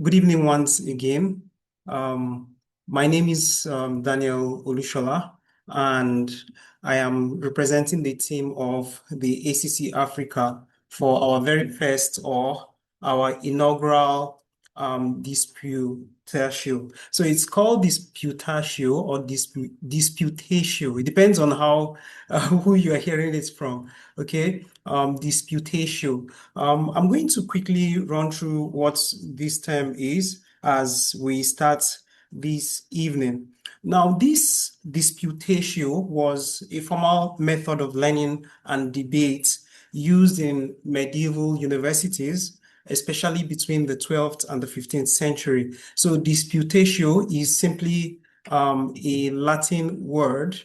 Good evening once again. My name is Daniel Olushola, and I am representing the team of the ACC Africa for our very first or our inaugural Disputatio. So it's called Disputatio or Disputatio. It depends on how who you are hearing it from. Okay, Disputatio. I'm going to quickly run through what this term is as we start this evening. Now, this disputatio was a formal method of learning and debate used in medieval universities, especially between the 12th and the 15th century. So disputatio is simply a Latin word,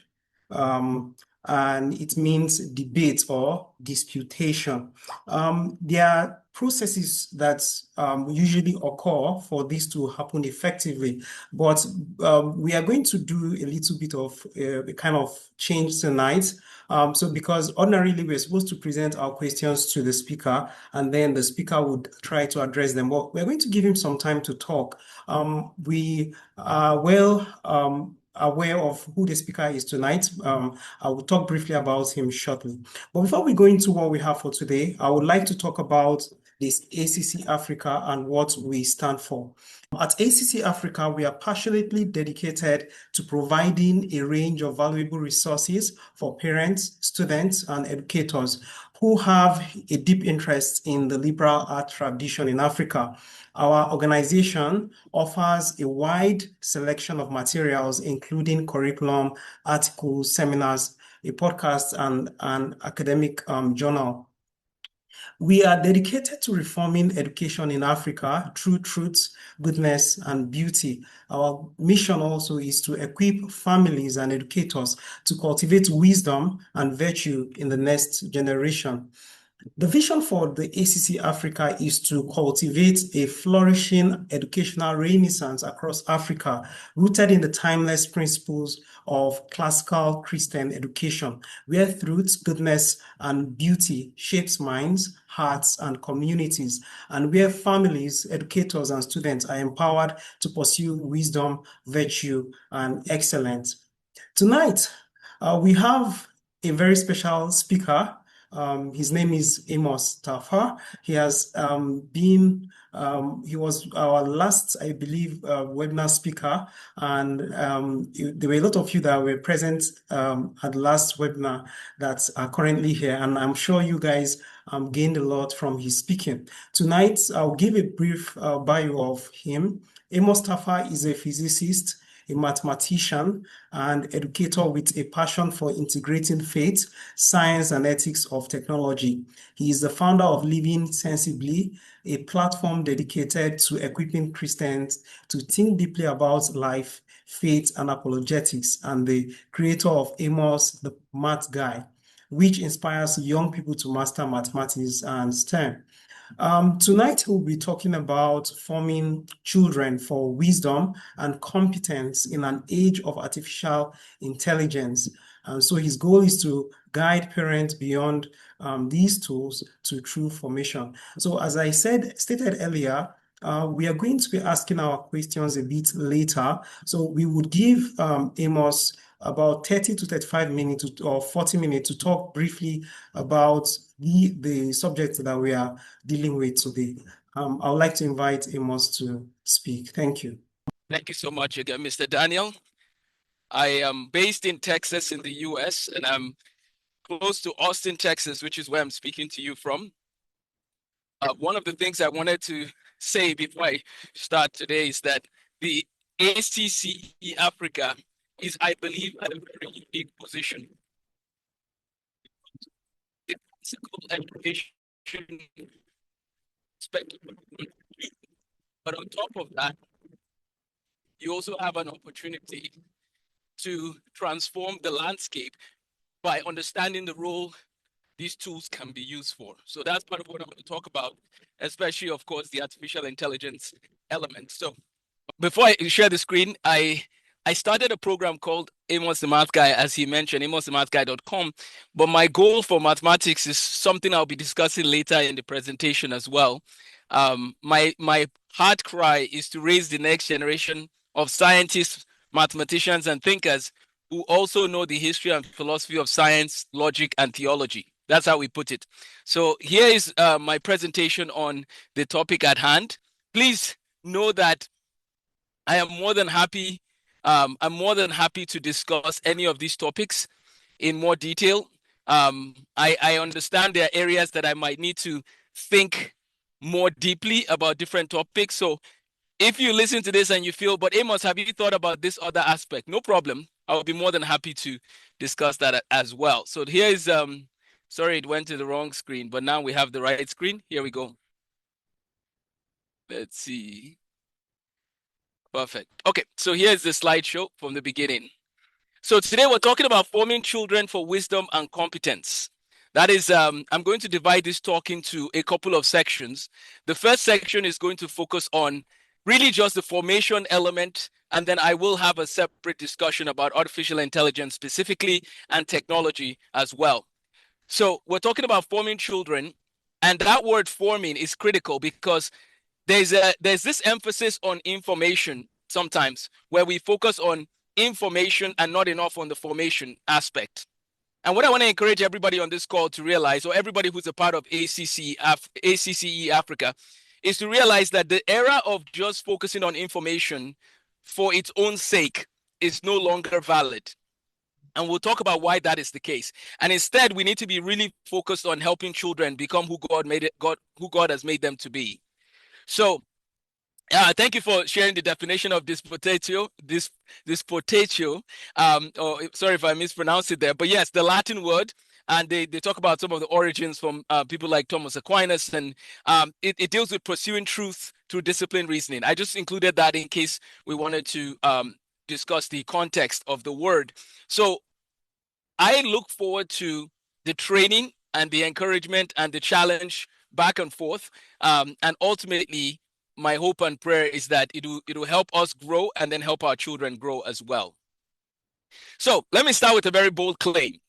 um, and it means debate or disputation. There are processes that usually occur for this to happen effectively, but we are going to do a little bit of a kind of change tonight. So because ordinarily we're supposed to present our questions to the speaker and then the speaker would try to address them. But we're going to give him some time to talk. We are aware of who the speaker is tonight. I will talk briefly about him shortly. But before we go into what we have for today, I would like to talk about this ACC Africa and what we stand for. At ACC Africa, we are passionately dedicated to providing a range of valuable resources for parents, students, and educators who have a deep interest in the liberal art tradition in Africa. Our organization offers a wide selection of materials, including curriculum, articles, seminars, a podcast, and an academic journal. We are dedicated to reforming education in Africa through truth, goodness, and beauty. Our mission also is to equip families and educators to cultivate wisdom and virtue in the next generation. The vision for the ACC Africa is to cultivate a flourishing educational renaissance across Africa, rooted in the timeless principles of classical Christian education, where truth, goodness, and beauty shapes minds, hearts, and communities, and where families, educators, and students are empowered to pursue wisdom, virtue, and excellence. Tonight, we have a very special speaker. His name is Amos Tarfa. He has he was our last, I believe, webinar speaker, and there were a lot of you that were present at the last webinar that are currently here, and I'm sure you guys gained a lot from his speaking. Tonight, I'll give a brief bio of him. Amos Tarfa is a physicist, a mathematician, and educator with a passion for integrating faith, science, and ethics of technology. He is the founder of Living Sensibly, a platform dedicated to equipping Christians to think deeply about life, faith, and apologetics, and the creator of Amos, the Math Guy, which inspires young people to master mathematics and STEM. Tonight, we'll be talking about forming children for wisdom and competence in an age of artificial intelligence. So his goal is to guide parents beyond these tools to true formation. So as I stated earlier, we are going to be asking our questions a bit later. So we would give Amos about 30 to 35 minutes or 40 minutes to talk briefly about the subject that we are dealing with today. I would like to invite Amos to speak. Thank you. Thank you so much again, Mr. Daniel. I am based in Texas in the US, and I'm close to Austin, Texas, which is where I'm speaking to you from. One of the things I wanted to say before I start today is that the ACCE Africa is, I believe, at a very unique position. The physical education spectrum. But on top of that, you also have an opportunity to transform the landscape by understanding the role these tools can be used for. So that's part of what I'm going to talk about, especially, of course, the artificial intelligence element. So before I share the screen, I started a program called Amos the Math Guy, as he mentioned, amosthemathguy.com. But my goal for mathematics is something I'll be discussing later in the presentation as well. My heart cry is to raise the next generation of scientists, mathematicians, and thinkers who also know the history and philosophy of science, logic, and theology. That's how we put it. So here is my presentation on the topic at hand. Please know that I am more than happy. I'm more than happy to discuss any of these topics in more detail. I understand there are areas that I might need to think more deeply about different topics. So if you listen to this and you feel, but Amos, have you thought about this other aspect? No problem. I'll be more than happy to discuss that as well. So here is, sorry, it went to the wrong screen, but now we have the right screen. Here we go. Let's see. Perfect. Okay, so here's the slideshow from the beginning. So today we're talking about forming children for wisdom and competence. That is, I'm going to divide this talk into a couple of sections. The first section is going to focus on really just the formation element, and then I will have a separate discussion about artificial intelligence specifically and technology as well. So we're talking about forming children, and that word forming is critical because there's this emphasis on information sometimes where we focus on information and not enough on the formation aspect. And what I want to encourage everybody on this call to realize, or everybody who's a part of ACCE Africa, is to realize that the era of just focusing on information for its own sake is no longer valid. And we'll talk about why that is the case. And instead, we need to be really focused on helping children become who God has made them to be. So thank you for sharing the definition of disputatio. Or sorry if I mispronounced it there, but yes, the Latin word, and they talk about some of the origins from people like Thomas Aquinas, and it deals with pursuing truth through disciplined reasoning. I just included that in case we wanted to discuss the context of the word. So I look forward to the training and the encouragement and the challenge back and forth, and ultimately, my hope and prayer is that it'll help us grow and then help our children grow as well. So let me start with a very bold claim.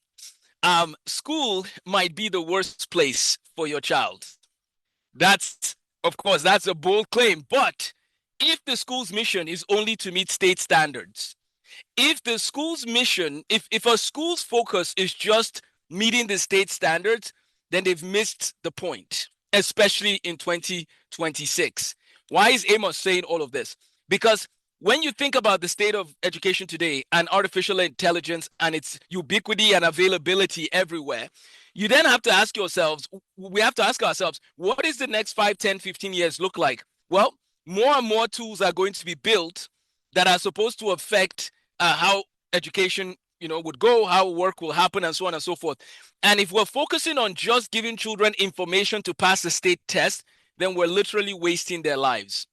School might be the worst place for your child. Of course, that's a bold claim. But if the school's mission is only to meet state standards, if the school's mission, if a school's focus is just meeting the state standards, then they've missed the point, especially in 2026. Why is Amos saying all of this? Because when you think about the state of education today and artificial intelligence and its ubiquity and availability everywhere, you then have to ask yourselves, we have to ask ourselves, what is the next 5, 10, 15 years look like? Well, more and more tools are going to be built that are supposed to affect how education would go, how work will happen, and so on and so forth. And if we're focusing on just giving children information to pass the state test, then we're literally wasting their lives.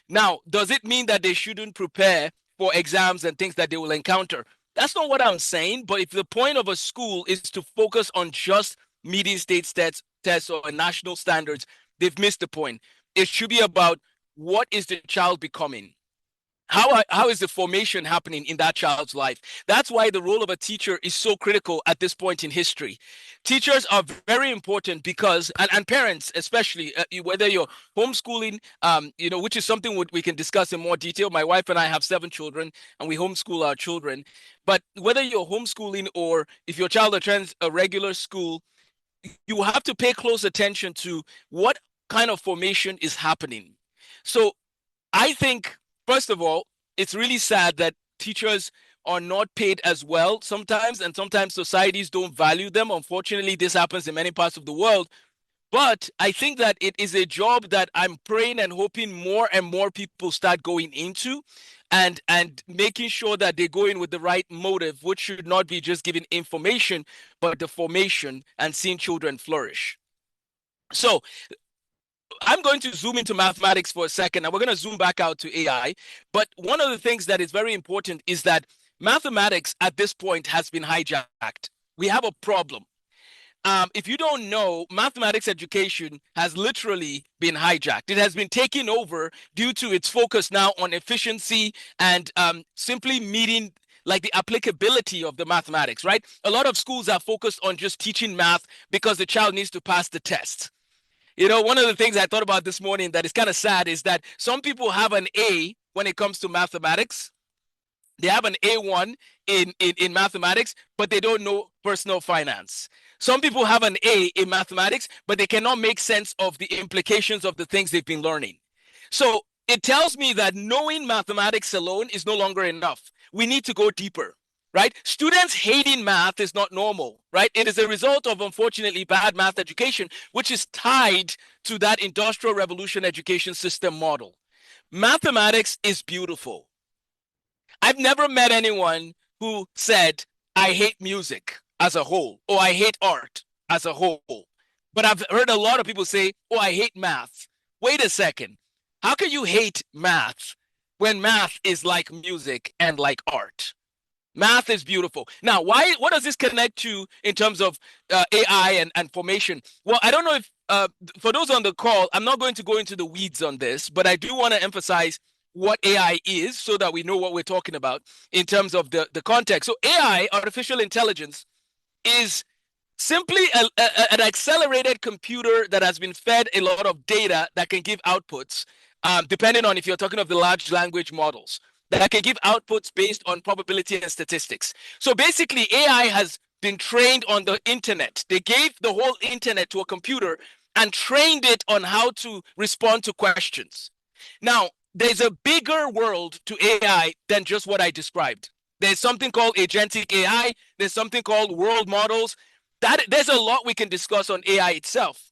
Now, does it mean that they shouldn't prepare for exams and things that they will encounter? That's not what I'm saying. But if the point of a school is to focus on just meeting state tests or national standards, they've missed the point. It should be about what is the child becoming? How is the formation happening in that child's life? That's why the role of a teacher is so critical at this point in history. Teachers are very important because, and parents especially, whether you're homeschooling, which is something we can discuss in more detail. My wife and I have 7 children, and we homeschool our children. But whether you're homeschooling or if your child attends a regular school, you have to pay close attention to what kind of formation is happening. So I think, first of all, it's really sad that teachers are not paid as well sometimes, and sometimes societies don't value them. Unfortunately, this happens in many parts of the world. But I think that it is a job that I'm praying and hoping more and more people start going into, and making sure that they go in with the right motive, which should not be just giving information, but the formation and seeing children flourish. So I'm going to zoom into mathematics for a second, and we're going to zoom back out to AI. But one of the things that is very important is that mathematics at this point has been hijacked. We have a problem. If you don't know, mathematics education has literally been hijacked. It has been taken over due to its focus now on efficiency and simply meeting like the applicability of the mathematics, right? A lot of schools are focused on just teaching math because the child needs to pass the test. One of the things I thought about this morning that is kind of sad is that some people have an A when it comes to mathematics. They have an A1 in mathematics, but they don't know personal finance. Some people have an A in mathematics, but they cannot make sense of the implications of the things they've been learning. So it tells me that knowing mathematics alone is no longer enough. We need to go deeper, right? Students hating math is not normal, right? It is a result of, unfortunately, bad math education, which is tied to that industrial revolution education system model. Mathematics is beautiful. I've never met anyone who said, I hate music as a whole, or I hate art as a whole. But I've heard a lot of people say, oh, I hate math. Wait a second. How can you hate math when math is like music and like art? Math is beautiful. Now, what does this connect to in terms of AI and formation? Well, I don't know if, for those on the call, I'm not going to go into the weeds on this, but I do want to emphasize what AI is so that we know what we're talking about in terms of the context. So AI, artificial intelligence, is simply an accelerated computer that has been fed a lot of data that can give outputs, depending on if you're talking of the large language models, that can give outputs based on probability and statistics. So basically, AI has been trained on the internet. They gave the whole internet to a computer and trained it on how to respond to questions. Now, there's a bigger world to AI than just what I described. There's something called agentic AI. There's something called world models. There's a lot we can discuss on AI itself.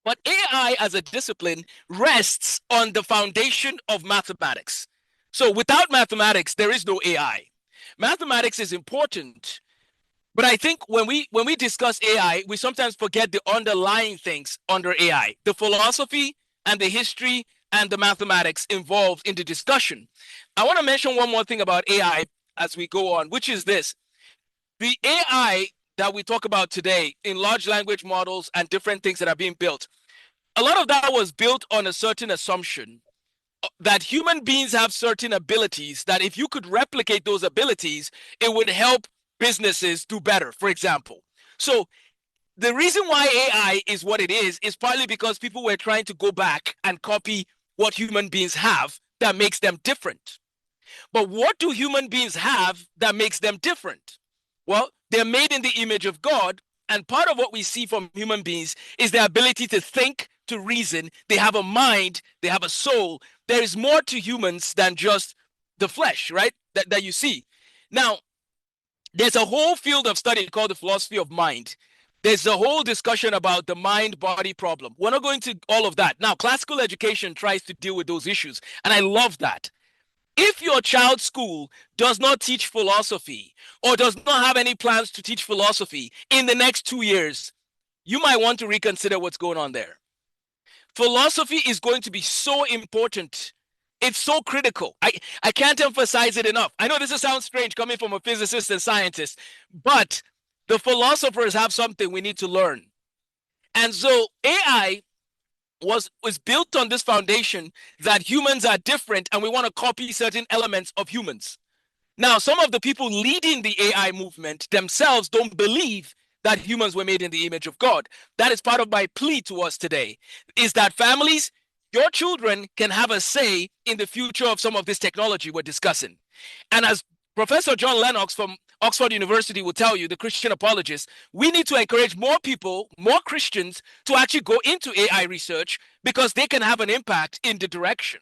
But AI as a discipline rests on the foundation of mathematics. So without mathematics, there is no AI. Mathematics is important, but I think when we discuss AI, we sometimes forget the underlying things under AI, the philosophy and the history and the mathematics involved in the discussion. I want to mention one more thing about AI as we go on, which is this. The AI that we talk about today in large language models and different things that are being built, a lot of that was built on a certain assumption that human beings have certain abilities that if you could replicate those abilities, it would help businesses do better, for example. So the reason why AI is what it is partly because people were trying to go back and copy what human beings have that makes them different. But what do human beings have that makes them different? Well, they're made in the image of God, and part of what we see from human beings is their ability to think, to reason. They have a mind, they have a soul. There is more to humans than just the flesh, right? That you see. Now, there's a whole field of study called the philosophy of mind. There's a whole discussion about the mind-body problem. We're not going to all of that. Now, classical education tries to deal with those issues, and I love that. If your child's school does not teach philosophy or does not have any plans to teach philosophy in the next 2 years, you might want to reconsider what's going on there. Philosophy is going to be so important. It's so critical. I can't emphasize it enough. I know this sounds strange coming from a physicist and scientist, but the philosophers have something we need to learn. And so AI was built on this foundation that humans are different and we want to copy certain elements of humans. Now, some of the people leading the AI movement themselves don't believe that humans were made in the image of God. That is part of my plea to us today, is that families, your children can have a say in the future of some of this technology we're discussing. And as Professor John Lennox from Oxford University will tell you, the Christian apologist, we need to encourage more people, more Christians, to actually go into AI research because they can have an impact in the direction.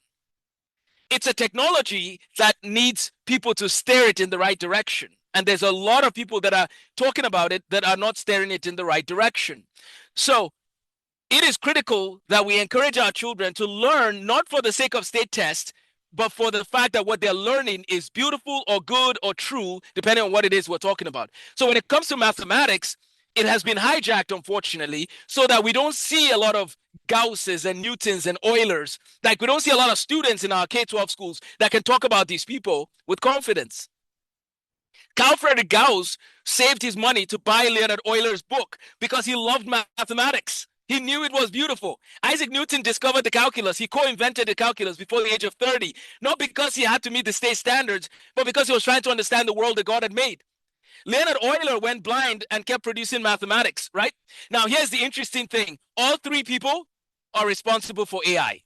It's a technology that needs people to steer it in the right direction. And there's a lot of people that are talking about it that are not steering it in the right direction. So it is critical that we encourage our children to learn not for the sake of state tests, but for the fact that what they're learning is beautiful or good or true, depending on what it is we're talking about. So when it comes to mathematics, it has been hijacked, unfortunately, so that we don't see a lot of Gausses and Newtons and Eulers. Like we don't see a lot of students in our K-12 schools that can talk about these people with confidence. Carl Friedrich Gauss saved his money to buy Leonard Euler's book because he loved mathematics. He knew it was beautiful. Isaac Newton discovered the calculus. He co-invented the calculus before the age of 30, not because he had to meet the state standards, but because he was trying to understand the world that God had made. Leonard Euler went blind and kept producing mathematics, right? Now, here's the interesting thing. All three people are responsible for AI.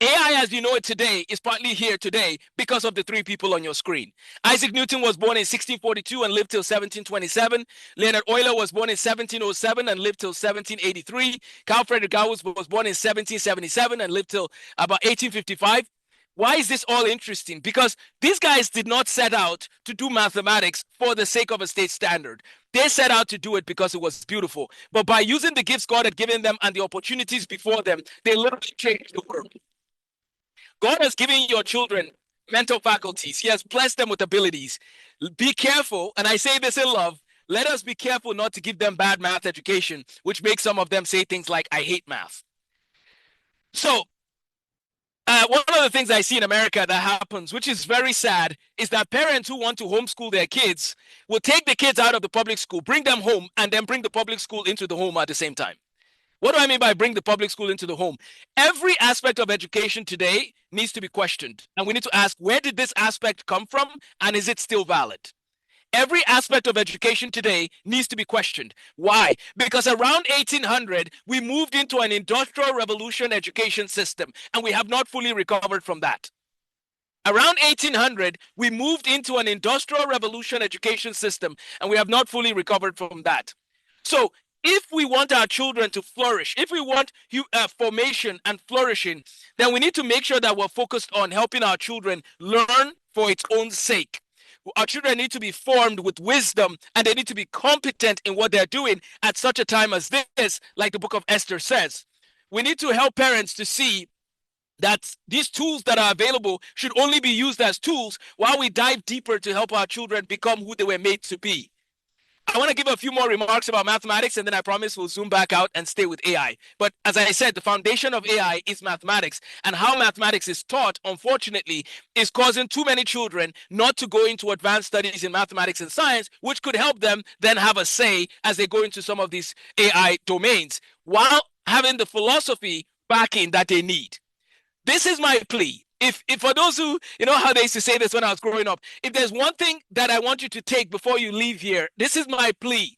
AI, as you know it today, is partly here today because of the three people on your screen. Isaac Newton was born in 1642 and lived till 1727. Leonard Euler was born in 1707 and lived till 1783. Carl Friedrich Gauss was born in 1777 and lived till about 1855. Why is this all interesting? Because these guys did not set out to do mathematics for the sake of a state standard. They set out to do it because it was beautiful. But by using the gifts God had given them and the opportunities before them, they literally changed the world. God has given your children mental faculties. He has blessed them with abilities. Be careful, and I say this in love, let us be careful not to give them bad math education, which makes some of them say things like, I hate math. So, one of the things I see in America that happens, which is very sad, is that parents who want to homeschool their kids will take the kids out of the public school, bring them home, and then bring the public school into the home at the same time. What do I mean by bring the public school into the home? Every aspect of education today needs to be questioned. And we need to ask, where did this aspect come from? And is it still valid? Every aspect of education today needs to be questioned. Why? Because around 1800, we moved into an industrial revolution education system, and we have not fully recovered from that. Around 1800, we moved into an industrial revolution education system, and we have not fully recovered from that. So if we want our children to flourish, if we want formation and flourishing, then we need to make sure that we're focused on helping our children learn for its own sake. Our children need to be formed with wisdom, and they need to be competent in what they're doing at such a time as this, like the book of Esther says. We need to help parents to see that these tools that are available should only be used as tools while we dive deeper to help our children become who they were made to be. I want to give a few more remarks about mathematics, and then I promise we'll zoom back out and stay with AI. But as I said, the foundation of AI is mathematics, and how mathematics is taught, unfortunately, is causing too many children not to go into advanced studies in mathematics and science, which could help them then have a say as they go into some of these AI domains, while having the philosophy backing that they need. This is my plea. If for those who, you know how they used to say this when I was growing up, if there's one thing that I want you to take before you leave here, this is my plea.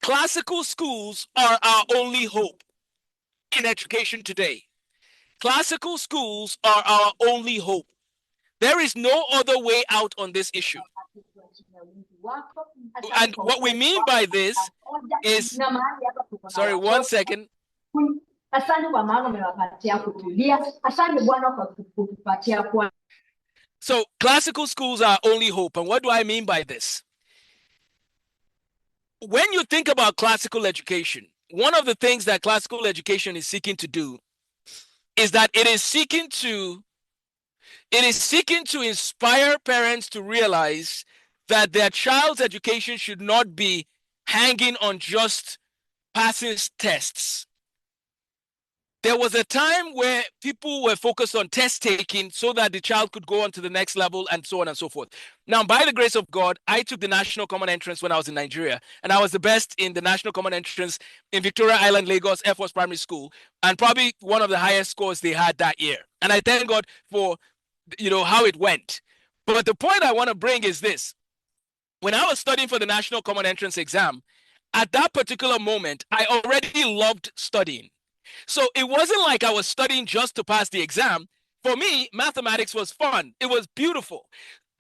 Classical schools are our only hope in education today. Classical schools are our only hope. There is no other way out on this issue. And what we mean by this is, sorry, 1 second. So classical schools are only hope. And what do I mean by this? When you think about classical education, one of the things that classical education is seeking to do is that it is seeking to inspire parents to realize that their child's education should not be hanging on just passing tests. There was a time where people were focused on test taking so that the child could go on to the next level and so on and so forth. Now, by the grace of God, I took the National Common Entrance when I was in Nigeria, and I was the best in the National Common Entrance in Victoria Island, Lagos Air Force Primary School, and probably one of the highest scores they had that year. And I thank God for, how it went. But the point I want to bring is this. When I was studying for the National Common Entrance exam, at that particular moment, I already loved studying. So it wasn't like I was studying just to pass the exam. For me, mathematics was fun. It was beautiful.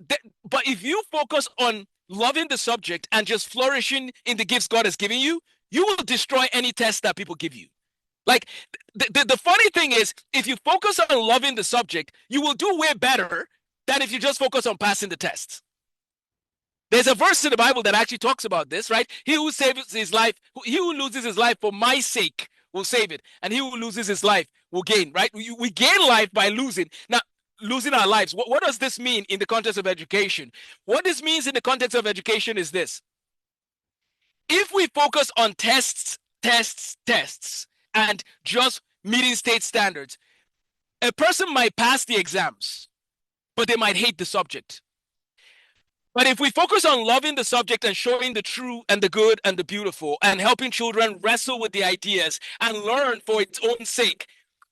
But if you focus on loving the subject and just flourishing in the gifts God has given you, you will destroy any test that people give you. Like, the funny thing is, if you focus on loving the subject, you will do way better than if you just focus on passing the tests. There's a verse in the Bible that actually talks about this, right? He who saves his life, he who loses his life for my sake will save it, and he who loses his life will gain, right? We gain life by losing. Now, losing our lives. What does this mean in the context of education? What this means in the context of education is this. If we focus on tests, and just meeting state standards, a person might pass the exams, but they might hate the subject. But if we focus on loving the subject and showing the true and the good and the beautiful and helping children wrestle with the ideas and learn for its own sake,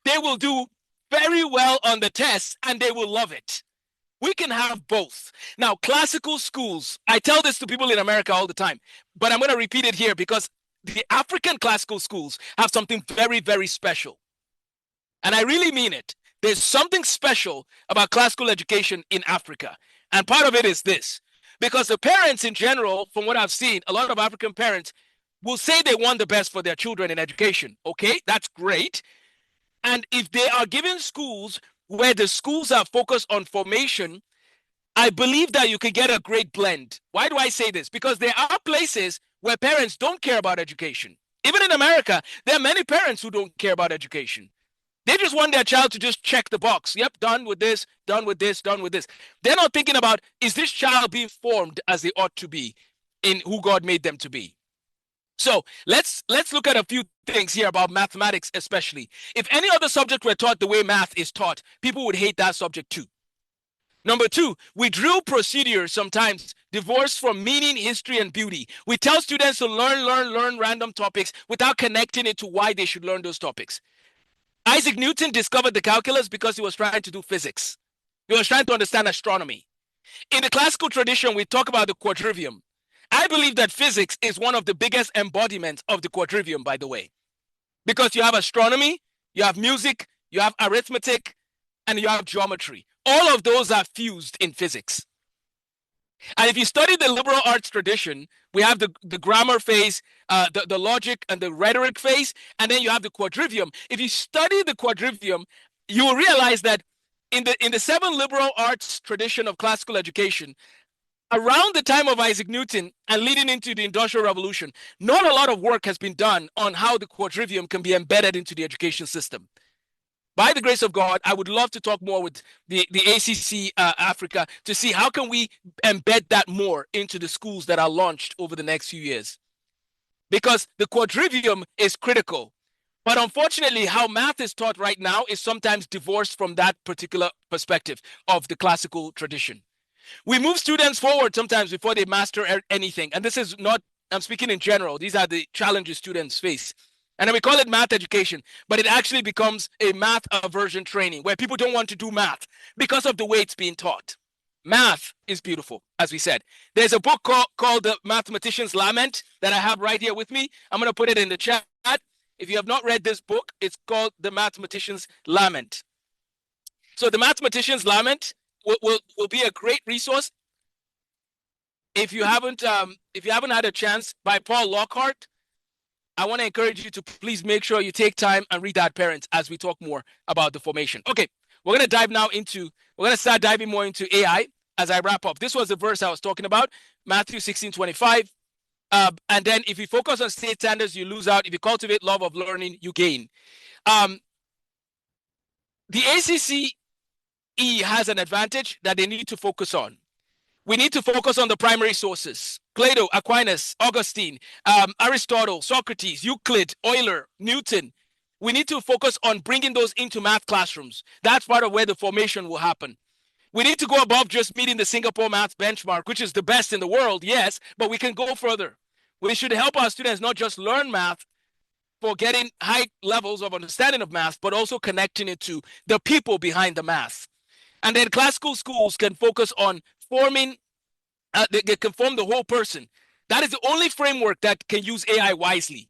they will do very well on the test and they will love it. We can have both. Now, classical schools, I tell this to people in America all the time, but I'm going to repeat it here because the African classical schools have something very, very special. And I really mean it. There's something special about classical education in Africa. And part of it is this, because the parents in general, from what I've seen, a lot of African parents will say they want the best for their children in education. Okay, that's great. And if they are given schools where the schools are focused on formation, I believe that you can get a great blend. Why do I say this? Because there are places where parents don't care about education. Even in America, there are many parents who don't care about education. They just want their child to just check the box. Yep, done with this, done with this, done with this. They're not thinking about, is this child being formed as they ought to be in who God made them to be? So let's look at a few things here about mathematics, especially. If any other subject were taught the way math is taught, people would hate that subject too. Number two, we drill procedures sometimes divorced from meaning, history, and beauty. We tell students to learn random topics without connecting it to why they should learn those topics. Isaac Newton discovered the calculus because he was trying to do physics. He was trying to understand astronomy. In the classical tradition, we talk about the quadrivium. I believe that physics is one of the biggest embodiments of the quadrivium, by the way, because you have astronomy, you have music, you have arithmetic, and you have geometry. All of those are fused in physics. And if you study the liberal arts tradition, we have the grammar phase, the logic and the rhetoric phase, and then you have the quadrivium. If you study the quadrivium, you will realize that in the seven liberal arts tradition of classical education, around the time of Isaac Newton and leading into the Industrial Revolution, not a lot of work has been done on how the quadrivium can be embedded into the education system. By the grace of God, I would love to talk more with the ACCE Africa to see how can we embed that more into the schools that are launched over the next few years. Because the quadrivium is critical. But unfortunately, how math is taught right now is sometimes divorced from that particular perspective of the classical tradition. We move students forward sometimes before they master anything. And this is not, I'm speaking in general. These are the challenges students face. And then we call it math education, but it actually becomes a math aversion training where people don't want to do math because of the way it's being taught. Math is beautiful, as we said. There's a book called The Mathematician's Lament that I have right here with me. I'm going to put it in the chat. If you have not read this book, it's called The Mathematician's Lament. So The Mathematician's Lament will be a great resource. If you haven't had a chance, by Paul Lockhart, I want to encourage you to please make sure you take time and read that, parents, as we talk more about the formation. Okay, we're going to start diving more into AI as I wrap up. This was the verse I was talking about, Matthew 16:25. And then if you focus on state standards, you lose out. If you cultivate love of learning, you gain. The ACCE has an advantage that they need to focus on. We need to focus on the primary sources. Plato, Aquinas, Augustine, Aristotle, Socrates, Euclid, Euler, Newton. We need to focus on bringing those into math classrooms. That's part of where the formation will happen. We need to go above just meeting the Singapore math benchmark, which is the best in the world, yes, but we can go further. We should help our students not just learn math for getting high levels of understanding of math, but also connecting it to the people behind the math. And then classical schools can focus on forming, they can form the whole person. That is the only framework that can use AI wisely.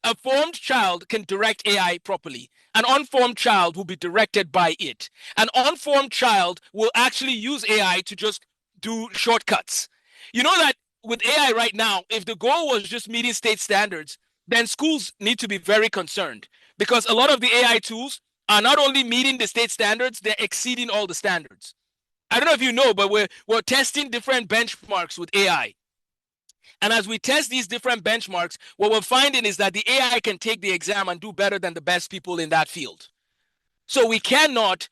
A formed child can direct AI properly. An unformed child will be directed by it. An unformed child will actually use AI to just do shortcuts. You know that with AI right now, if the goal was just meeting state standards, then schools need to be very concerned because a lot of the AI tools are not only meeting the state standards, they're exceeding all the standards. I don't know if you know, but we're testing different benchmarks with AI. And as we test these different benchmarks, what we're finding is that the AI can take the exam and do better than the best people in that field. So we cannot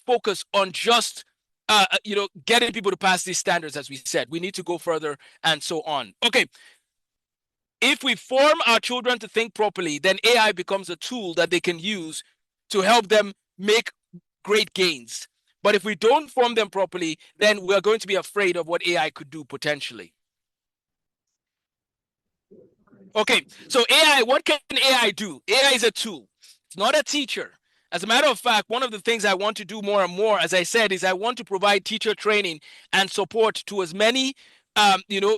focus on just getting people to pass these standards, as we said. We need to go further and so on. Okay. If we form our children to think properly, then AI becomes a tool that they can use to help them make great gains. But if we don't form them properly, then we're going to be afraid of what AI could do potentially. Okay, so AI, what can AI do? AI is a tool. It's not a teacher. As a matter of fact, one of the things I want to do more and more, as I said, is I want to provide teacher training and support to as many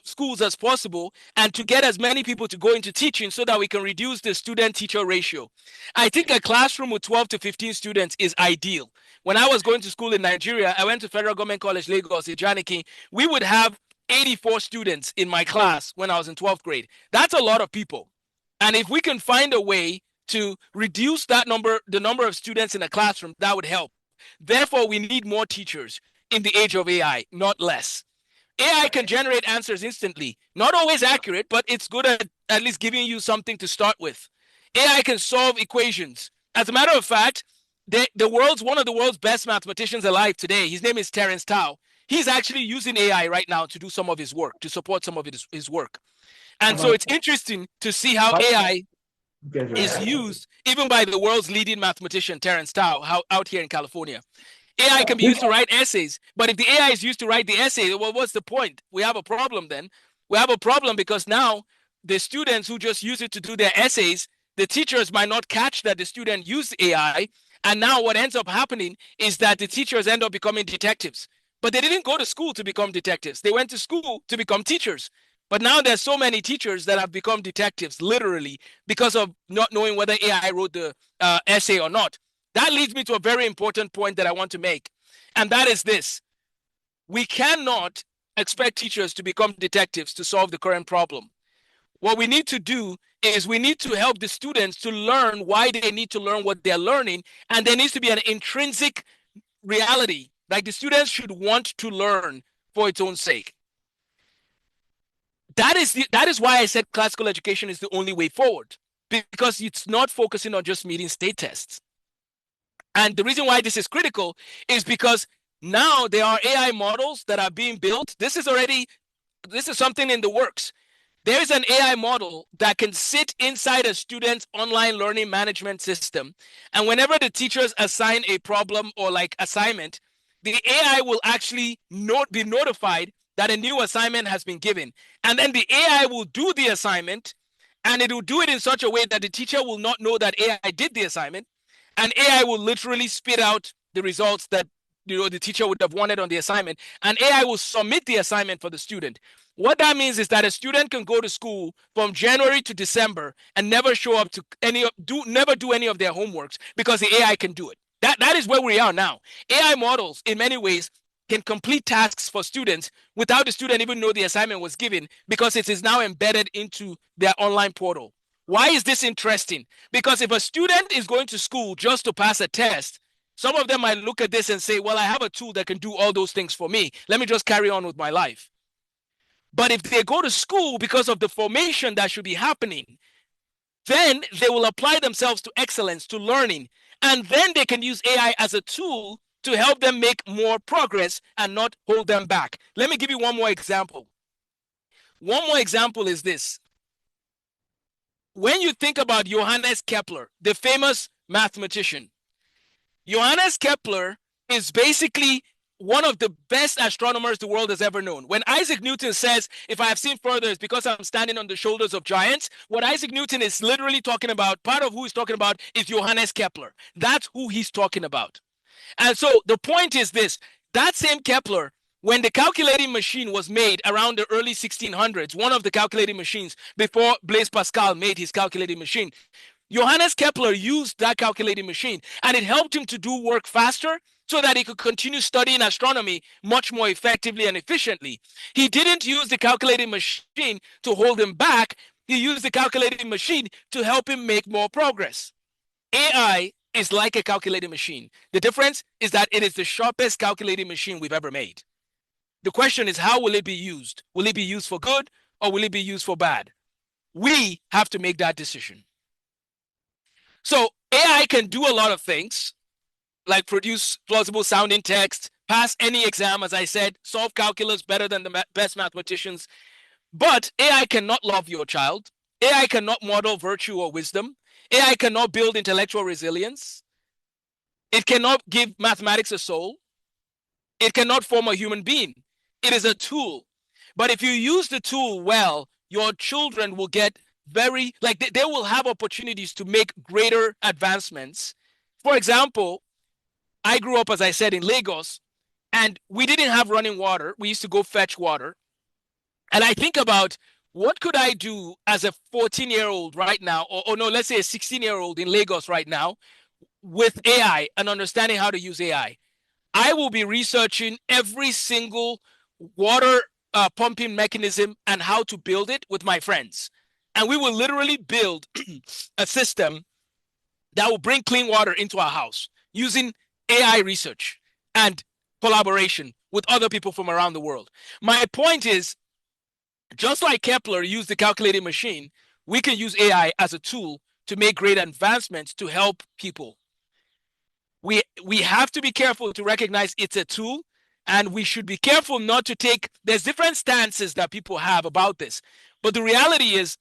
schools as possible, and to get as many people to go into teaching so that we can reduce the student-teacher ratio. I think a classroom with 12 to 15 students is ideal. When I was going to school in Nigeria, I went to Federal Government College, Lagos, in Janiki. We would have 84 students in my class when I was in 12th grade. That's a lot of people. And if we can find a way to reduce that number, the number of students in a classroom, that would help. Therefore, we need more teachers in the age of AI, not less. AI can generate answers instantly. Not always accurate, but it's good at least giving you something to start with. AI can solve equations. As a matter of fact, one of the world's best mathematicians alive today, his name is Terence Tao. He's actually using AI right now to do some of his work, to support some of his work. And so it's interesting to see how AI is used even by the world's leading mathematician, Terence Tao, out here in California. AI can be used to write essays, but if the AI is used to write the essay, well, what's the point? We have a problem then. We have a problem because now the students who just use it to do their essays, the teachers might not catch that the student used AI. And now what ends up happening is that the teachers end up becoming detectives. But they didn't go to school to become detectives. They went to school to become teachers. But now there's so many teachers that have become detectives, literally, because of not knowing whether AI wrote the essay or not. That leads me to a very important point that I want to make. And that is this. We cannot expect teachers to become detectives to solve the current problem. What we need to do is we need to help the students to learn why they need to learn what they're learning. And there needs to be an intrinsic reality. Like the students should want to learn for its own sake. That is why I said classical education is the only way forward, because it's not focusing on just meeting state tests. And the reason why this is critical is because now there are AI models that are being built. This is something in the works. There is an AI model that can sit inside a student's online learning management system. And whenever the teachers assign a problem or like assignment, the AI will actually be notified that a new assignment has been given. And then the AI will do the assignment, and it will do it in such a way that the teacher will not know that AI did the assignment. And AI will literally spit out the results that the teacher would have wanted on the assignment, and AI will submit the assignment for the student. What that means is that a student can go to school from January to December and never show up to never do any of their homeworks because the AI can do it. That is where we are now. AI models, in many ways, can complete tasks for students without the student even know the assignment was given, because it is now embedded into their online portal. Why is this interesting? Because if a student is going to school just to pass a test, some of them might look at this and say, well, I have a tool that can do all those things for me. Let me just carry on with my life. But if they go to school because of the formation that should be happening, then they will apply themselves to excellence, to learning. And then they can use AI as a tool to help them make more progress and not hold them back. Let me give you one more example. One more example is this. When you think about Johannes Kepler, the famous mathematician, Johannes Kepler is basically one of the best astronomers the world has ever known. When Isaac Newton says, if I have seen further, it's because I'm standing on the shoulders of giants, what Isaac Newton is literally talking about, part of who he's talking about, is Johannes Kepler. That's who he's talking about. And so the point is this, that same Kepler, when the calculating machine was made around the early 1600s, one of the calculating machines before Blaise Pascal made his calculating machine, Johannes Kepler used that calculating machine, and it helped him to do work faster so that he could continue studying astronomy much more effectively and efficiently. He didn't use the calculating machine to hold him back. He used the calculating machine to help him make more progress. AI is like a calculating machine. The difference is that it is the sharpest calculating machine we've ever made. The question is, how will it be used? Will it be used for good, or will it be used for bad? We have to make that decision. So AI can do a lot of things, like produce plausible sounding text, pass any exam, as I said, solve calculus better than the best mathematicians. But AI cannot love your child. AI cannot model virtue or wisdom. AI cannot build intellectual resilience. It cannot give mathematics a soul. It cannot form a human being. It is a tool. But if you use the tool well, your children will get they will have opportunities to make greater advancements. For example, I grew up, as I said, in Lagos, and we didn't have running water. We used to go fetch water. And I think about what could I do as a 14-year-old right now, or no, let's say a 16-year-old in Lagos right now with AI and understanding how to use AI. I will be researching every single water pumping mechanism and how to build it with my friends. And we will literally build a system that will bring clean water into our house using AI research and collaboration with other people from around the world. My point is, just like Kepler used the calculating machine, we can use AI as a tool to make great advancements to help people. We have to be careful to recognize it's a tool, and we should be careful not to take, there's different stances that people have about this. But the reality is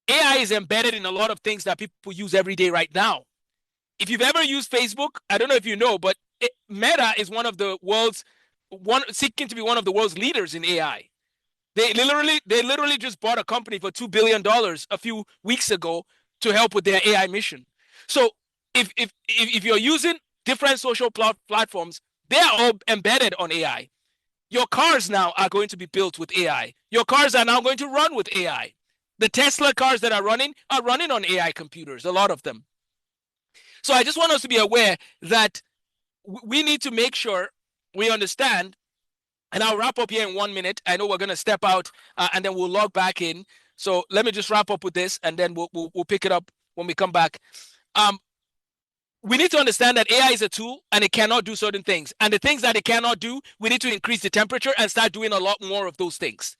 AI is embedded in a lot of things that people use every day right now. If you've ever used Facebook, I don't know if you know, but Meta is one of the world's seeking to be one of the world's leaders in AI. They literally just bought a company for $2 billion a few weeks ago to help with their AI mission. So if you're using different social platforms, they are all embedded on AI. Your cars now are going to be built with AI. Your cars are now going to run with AI. The Tesla cars that are running on AI computers, a lot of them. So I just want us to be aware that we need to make sure we understand, and I'll wrap up here in 1 minute. I know we're going to step out and then we'll log back in. So let me just wrap up with this, and then we'll pick it up when we come back. We need to understand that AI is a tool and it cannot do certain things. And the things that it cannot do, we need to increase the temperature and start doing a lot more of those things,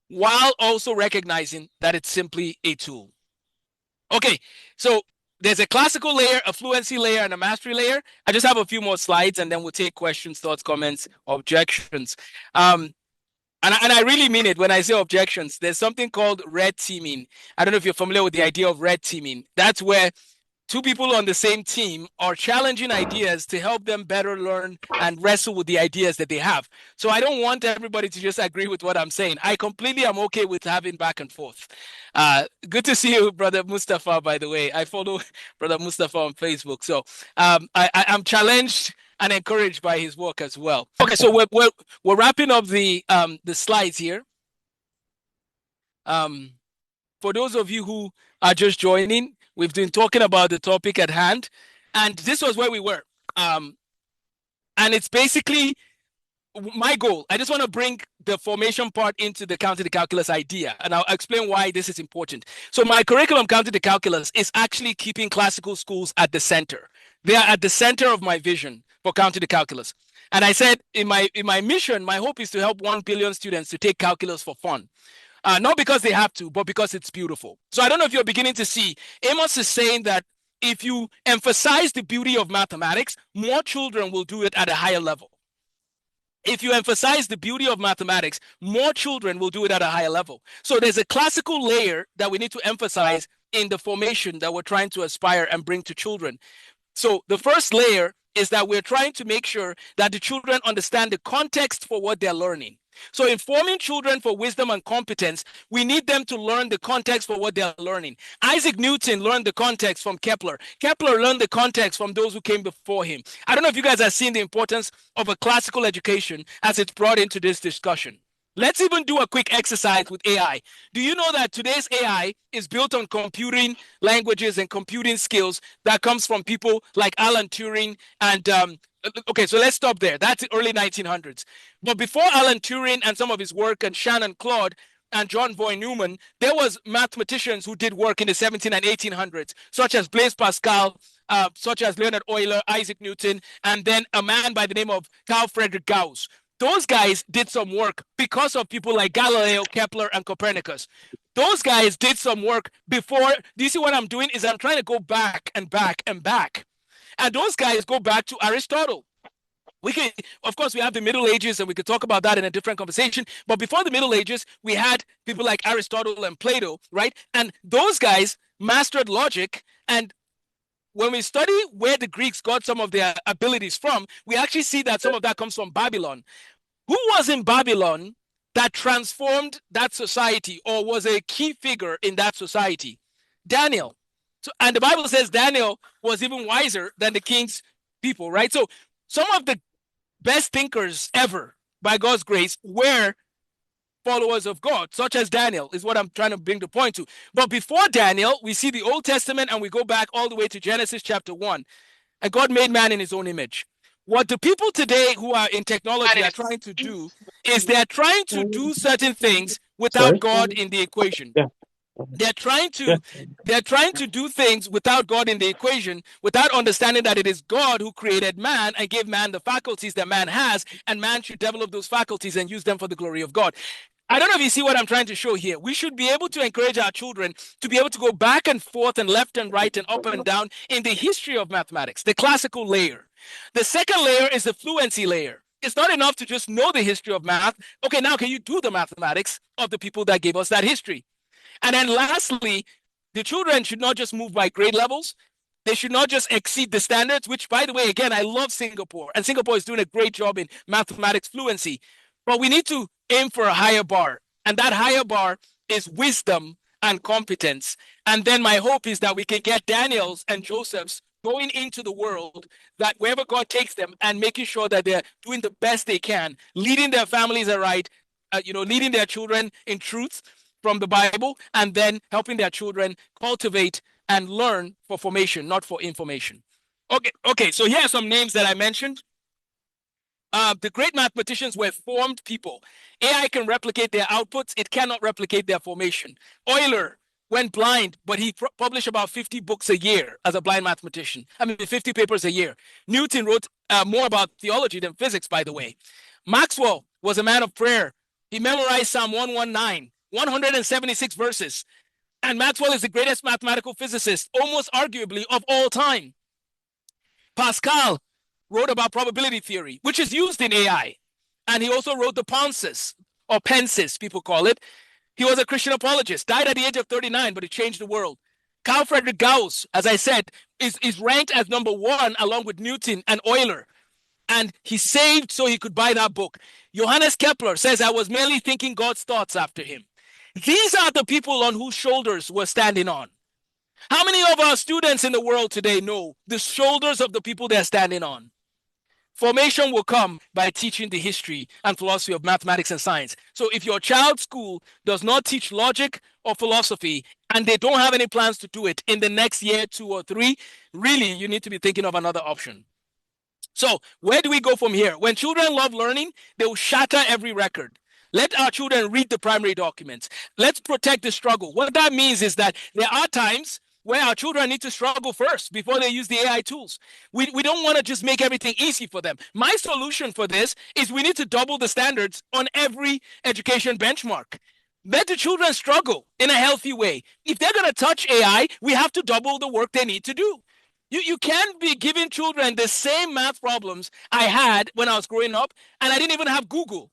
while also recognizing that it's simply a tool. Okay, so there's a classical layer, a fluency layer, and a mastery layer. I just have a few more slides, and then we'll take questions, thoughts, comments, objections. And I really mean it when I say objections. There's something called red teaming. I don't know if you're familiar with the idea of red teaming. That's where two people on the same team are challenging ideas to help them better learn and wrestle with the ideas that they have. So I don't want everybody to just agree with what I'm saying. I completely am okay with having back and forth. Good to see you, Brother Mustafa, by the way. I follow Brother Mustafa on Facebook. So I'm challenged and encouraged by his work as well. Okay, so we're wrapping up the slides here. For those of you who are just joining, we've been talking about the topic at hand, and this was where we were. And it's basically my goal. I just want to bring the formation part into the counting the calculus idea, and I'll explain why this is important. So my curriculum, counting the calculus, is actually keeping classical schools at the center. They are at the center of my vision for counting the calculus. And I said in my mission, my hope is to help 1 billion students to take calculus for fun. Not because they have to, but because it's beautiful. So I don't know if you're beginning to see, Amos is saying that if you emphasize the beauty of mathematics, more children will do it at a higher level. If you emphasize the beauty of mathematics, more children will do it at a higher level. So there's a classical layer that we need to emphasize in the formation that we're trying to aspire and bring to children. So the first layer is that we're trying to make sure that the children understand the context for what they're learning. So in forming children for wisdom and competence, we need them to learn the context for what they're learning. Isaac Newton learned the context from Kepler. Kepler learned the context from those who came before him. I don't know if you guys have seen the importance of a classical education as it's brought into this discussion. Let's even do a quick exercise with AI. Do you know that today's AI is built on computing languages and computing skills that comes from people like Alan Turing and okay, so let's stop there. That's the early 1900s. But before Alan Turing and some of his work and Shannon Claude and John Von Neumann, there was mathematicians who did work in the 17 and 1800s, such as Blaise Pascal, such as Leonhard Euler, Isaac Newton, and then a man by the name of Carl Friedrich Gauss. Those guys did some work because of people like Galileo, Kepler, and Copernicus. Those guys did some work before. Do you see what I'm doing? Is I'm trying to go back and back and back. And those guys go back to Aristotle. Of course, we have the Middle Ages, and we could talk about that in a different conversation. But before the Middle Ages, we had people like Aristotle and Plato, right? And those guys mastered logic. And when we study where the Greeks got some of their abilities from, we actually see that some of that comes from Babylon. Who was in Babylon that transformed that society or was a key figure in that society? Daniel. So, and the Bible says Daniel was even wiser than the king's people, right? So some of the best thinkers ever, by God's grace, were followers of God, such as Daniel, is what I'm trying to bring the point to. But before Daniel, we see the Old Testament and we go back all the way to Genesis chapter 1. And God made man in his own image. What the people today who are in technology are trying to do is they're trying to do certain things without Sorry? God in the equation. Yeah. They're trying Yeah. to they're trying to do things without God in the equation, without understanding that it is God who created man and gave man the faculties that man has, and man should develop those faculties and use them for the glory of God. I don't know if you see what I'm trying to show here. We should be able to encourage our children to be able to go back and forth and left and right and up and down in the history of mathematics, the classical layer. The second layer is the fluency layer. It's not enough to just know the history of math. Okay, now can you do the mathematics of the people that gave us that history? And then lastly, the children should not just move by grade levels. They should not just exceed the standards, which, by the way, again, I love Singapore. And Singapore is doing a great job in mathematics fluency. But we need to aim for a higher bar. And that higher bar is wisdom and competence. And then my hope is that we can get Daniels and Josephs going into the world, that wherever God takes them, and making sure that they're doing the best they can, leading their families aright, leading their children in truth from the Bible, and then helping their children cultivate and learn for formation, not for information. Okay. So here are some names that I mentioned. The great mathematicians were formed people. AI can replicate their outputs. It cannot replicate their formation. Euler went blind, but he published about 50 books a year as a blind mathematician. I mean, 50 papers a year. Newton wrote more about theology than physics, by the way. Maxwell was a man of prayer. He memorized Psalm 119, 176 verses. And Maxwell is the greatest mathematical physicist, almost arguably, of all time. Pascal wrote about probability theory, which is used in AI. And he also wrote the Pensis, or Pensis, people call it. He was a Christian apologist, died at the age of 39, but he changed the world. Carl Friedrich Gauss, as I said, is ranked as number one along with Newton and Euler. And he saved so he could buy that book. Johannes Kepler says, I was merely thinking God's thoughts after him. These are the people on whose shoulders we're standing on. How many of our students in the world today know the shoulders of the people they're standing on? Formation will come by teaching the history and philosophy of mathematics and science. So if your child's school does not teach logic or philosophy, and they don't have any plans to do it in the next year, 2 or 3, really, you need to be thinking of another option. So where do we go from here? When children love learning, they will shatter every record. Let our children read the primary documents. Let's protect the struggle. What that means is that there are times where our children need to struggle first before they use the AI tools. We don't want to just make everything easy for them. My solution for this is we need to double the standards on every education benchmark. Let the children struggle in a healthy way. If they're going to touch AI, we have to double the work they need to do. You can't be giving children the same math problems I had when I was growing up, and I didn't even have Google.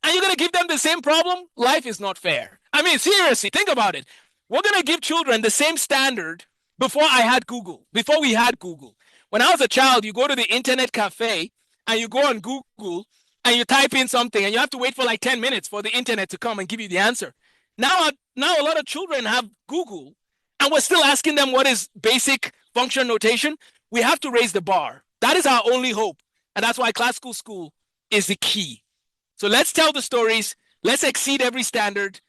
And you're going to give them the same problem? Life is not fair. I mean, seriously, think about it. We're going to give children the same standard before I had Google, before we had Google. When I was a child, you go to the internet cafe and you go on Google and you type in something and you have to wait for like 10 minutes for the internet to come and give you the answer. Now a lot of children have Google and we're still asking them what is basic function notation. We have to raise the bar. That is our only hope. And that's why classical school is the key. So let's tell the stories. Let's exceed every standard.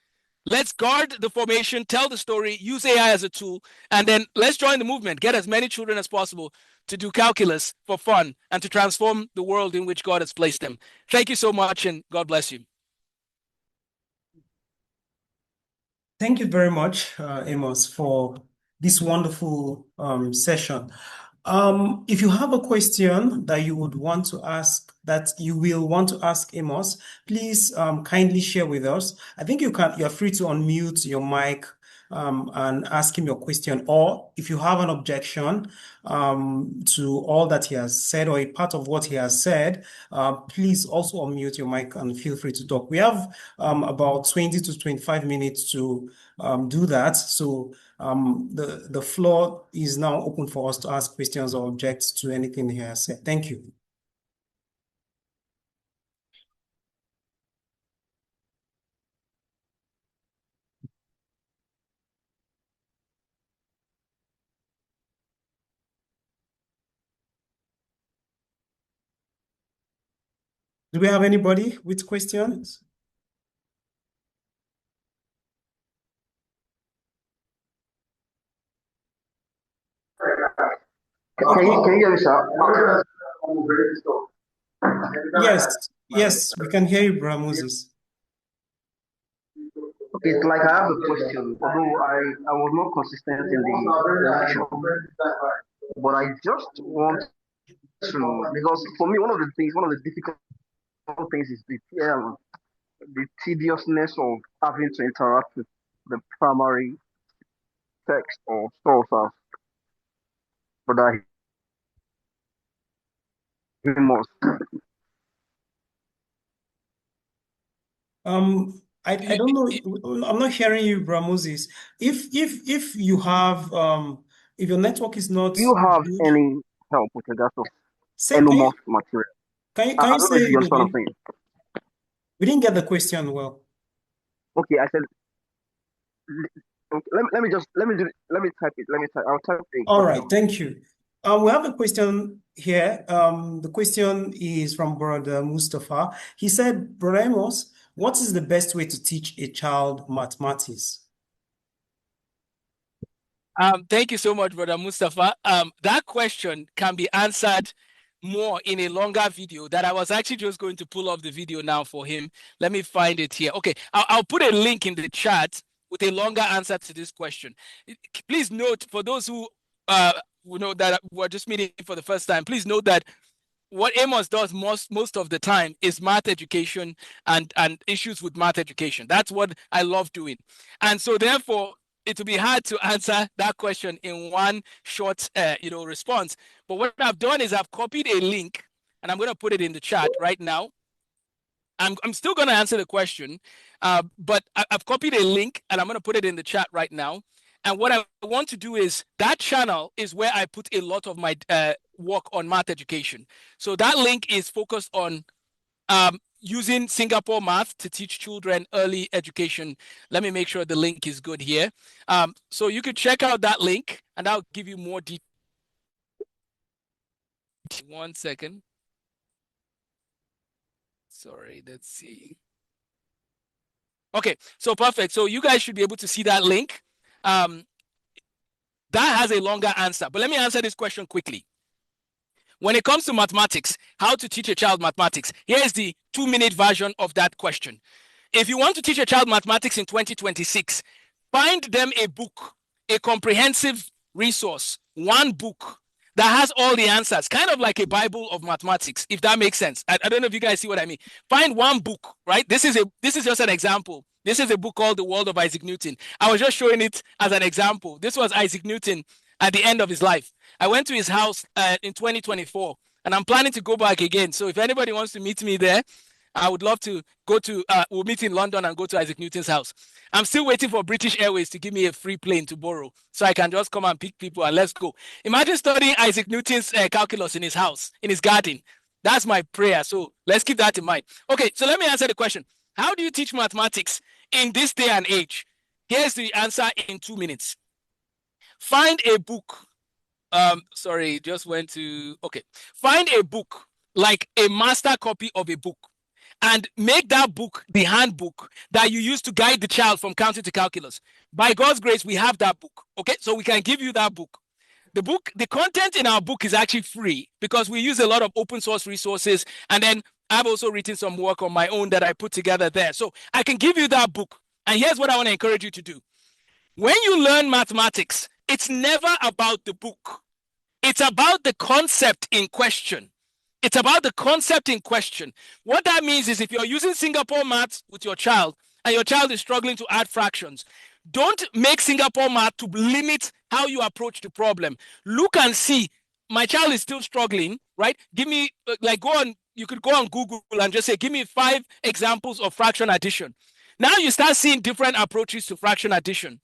Let's guard the formation, tell the story, use AI as a tool, and then let's join the movement. Get as many children as possible to do calculus for fun and to transform the world in which God has placed them. Thank you so much, and God bless you. Thank you very much, Amos, for this wonderful session. If you have a question that you would want to ask, that you will want to ask Amos, please kindly share with us. I think you're free to unmute your mic and ask him your question. Or if you have an objection to all that he has said or a part of what he has said, please also unmute your mic and feel free to talk. We have about 20 to 25 minutes to do that. So the floor is now open for us to ask questions or object to anything he has said. Thank you. Do we have anybody with questions? Okay. Can you hear me, sir? Yes, we can hear you, Bro Moses. Okay, it's like I have a question, although I was not consistent in the lecture, but I just want to, because for me, one of the difficult things is the tediousness of having to interact with the primary text or source but I must. I don't know. I'm not hearing you, Bro Moses. If you have if your network is not Do you have good, any help with regards to say Enomos material? can I you don't know say if you it understand what I'm again? saying. We didn't get the question well. Okay, I said, okay, let me type it. I'll type the All right, question. thank you. We have a question here. The question is from Brother Mustafa. He said, Brother Amos, what is the best way to teach a child mathematics? Thank you so much, Brother Mustafa. That question can be answered more in a longer video that I was actually just going to pull up the video now for him. Let me find it here. Okay, I'll put a link in the chat with a longer answer to this question. Please note, for those who know that were just meeting for the first time, please note that what Amos does most of the time is math education and issues with math education. That's what I love doing. And so therefore, it will be hard to answer that question in one short response. But what I've done is I've copied a link and I'm going to put it in the chat right now. I'm still going to answer the question, but I've copied a link and I'm going to put it in the chat right now. And what I want to do is that channel is where I put a lot of my work on math education. So that link is focused on using Singapore math to teach children early education. Let me make sure the link is good here. So you could check out that link and I'll give you more details. 1 second. Sorry, let's see. Okay, so perfect. So you guys should be able to see that link. That has a longer answer, but let me answer this question quickly. When it comes to mathematics, how to teach a child mathematics, here's the 2-minute version of that question. If you want to teach a child mathematics in 2026, find them a book, a comprehensive resource, one book that has all the answers, kind of like a Bible of mathematics, if that makes sense. I don't know if you guys see what I mean. Find one book, right? This is just an example. This is a book called The World of Isaac Newton. I was just showing it as an example. This was Isaac Newton at the end of his life. I went to his house in 2024, and I'm planning to go back again. So if anybody wants to meet me there, I would love to go to, we'll meet in London and go to Isaac Newton's house. I'm still waiting for British Airways to give me a free plane to borrow so I can just come and pick people and let's go. Imagine studying Isaac Newton's calculus in his house, in his garden. That's my prayer. So let's keep that in mind. Okay, so let me answer the question. How do you teach mathematics in this day and age? Here's the answer in 2 minutes. Find a book. Sorry, just went to, okay. Find a book, like a master copy of a book, and make that book the handbook that you use to guide the child from counting to calculus. By God's grace, we have that book. Okay, so we can give you that book. The content in our book is actually free because we use a lot of open source resources. And then I've also written some work on my own that I put together there. So I can give you that book. And here's what I want to encourage you to do. When you learn mathematics, it's never about the book. It's about the concept in question. It's about the concept in question. What that means is if you're using Singapore maths with your child and your child is struggling to add fractions, don't make Singapore math to limit how you approach the problem. Look and see, my child is still struggling, right? Give me, you could go on Google and just say, give me 5 examples of fraction addition. Now you start seeing different approaches to fraction addition.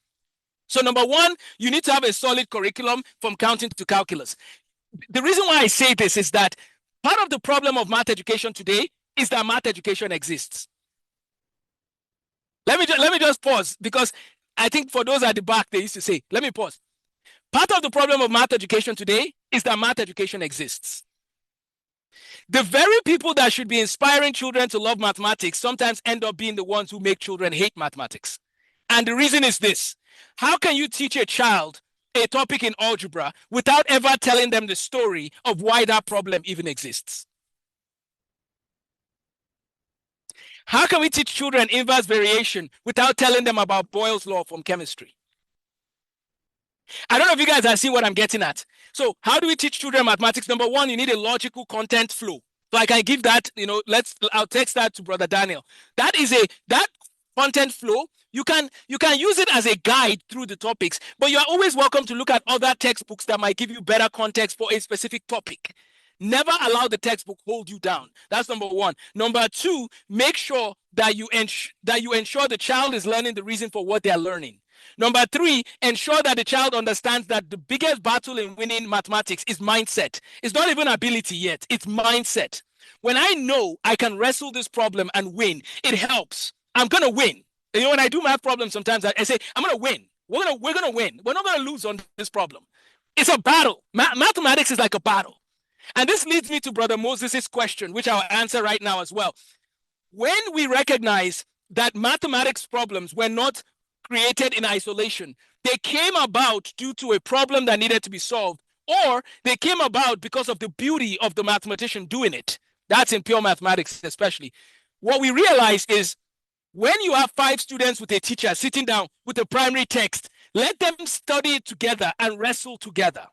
So number one, you need to have a solid curriculum from counting to calculus. The reason why I say this is that part of the problem of math education today is that math education exists. Let me just pause because I think for those at the back, they used to say, let me pause. Part of the problem of math education today is that math education exists. The very people that should be inspiring children to love mathematics sometimes end up being the ones who make children hate mathematics. And the reason is this. How can you teach a child a topic in algebra without ever telling them the story of why that problem even exists? How can we teach children inverse variation without telling them about Boyle's law from chemistry? I don't know if you guys have seen what I'm getting at. So how do we teach children mathematics? Number one, you need a logical content flow. So I can give that, I'll text that to Brother Daniel. That content flow, you can use it as a guide through the topics, but you are always welcome to look at other textbooks that might give you better context for a specific topic. Never allow the textbook hold you down. That's number one. Number two, make sure that you ensure the child is learning the reason for what they're learning. Number three, ensure that the child understands that the biggest battle in winning mathematics is mindset. It's not even ability yet, it's mindset. When I know I can wrestle this problem and win, it helps. I'm gonna win. When I do math problems, sometimes I say, I'm gonna win. We're gonna win. We're not gonna lose on this problem. It's a battle. Mathematics is like a battle. And this leads me to Brother Moses' question, which I'll answer right now as well. When we recognize that mathematics problems were not created in isolation, they came about due to a problem that needed to be solved, or they came about because of the beauty of the mathematician doing it. That's in pure mathematics especially. What we realize is when you have 5 students with a teacher sitting down with a primary text, let them study it together and wrestle together.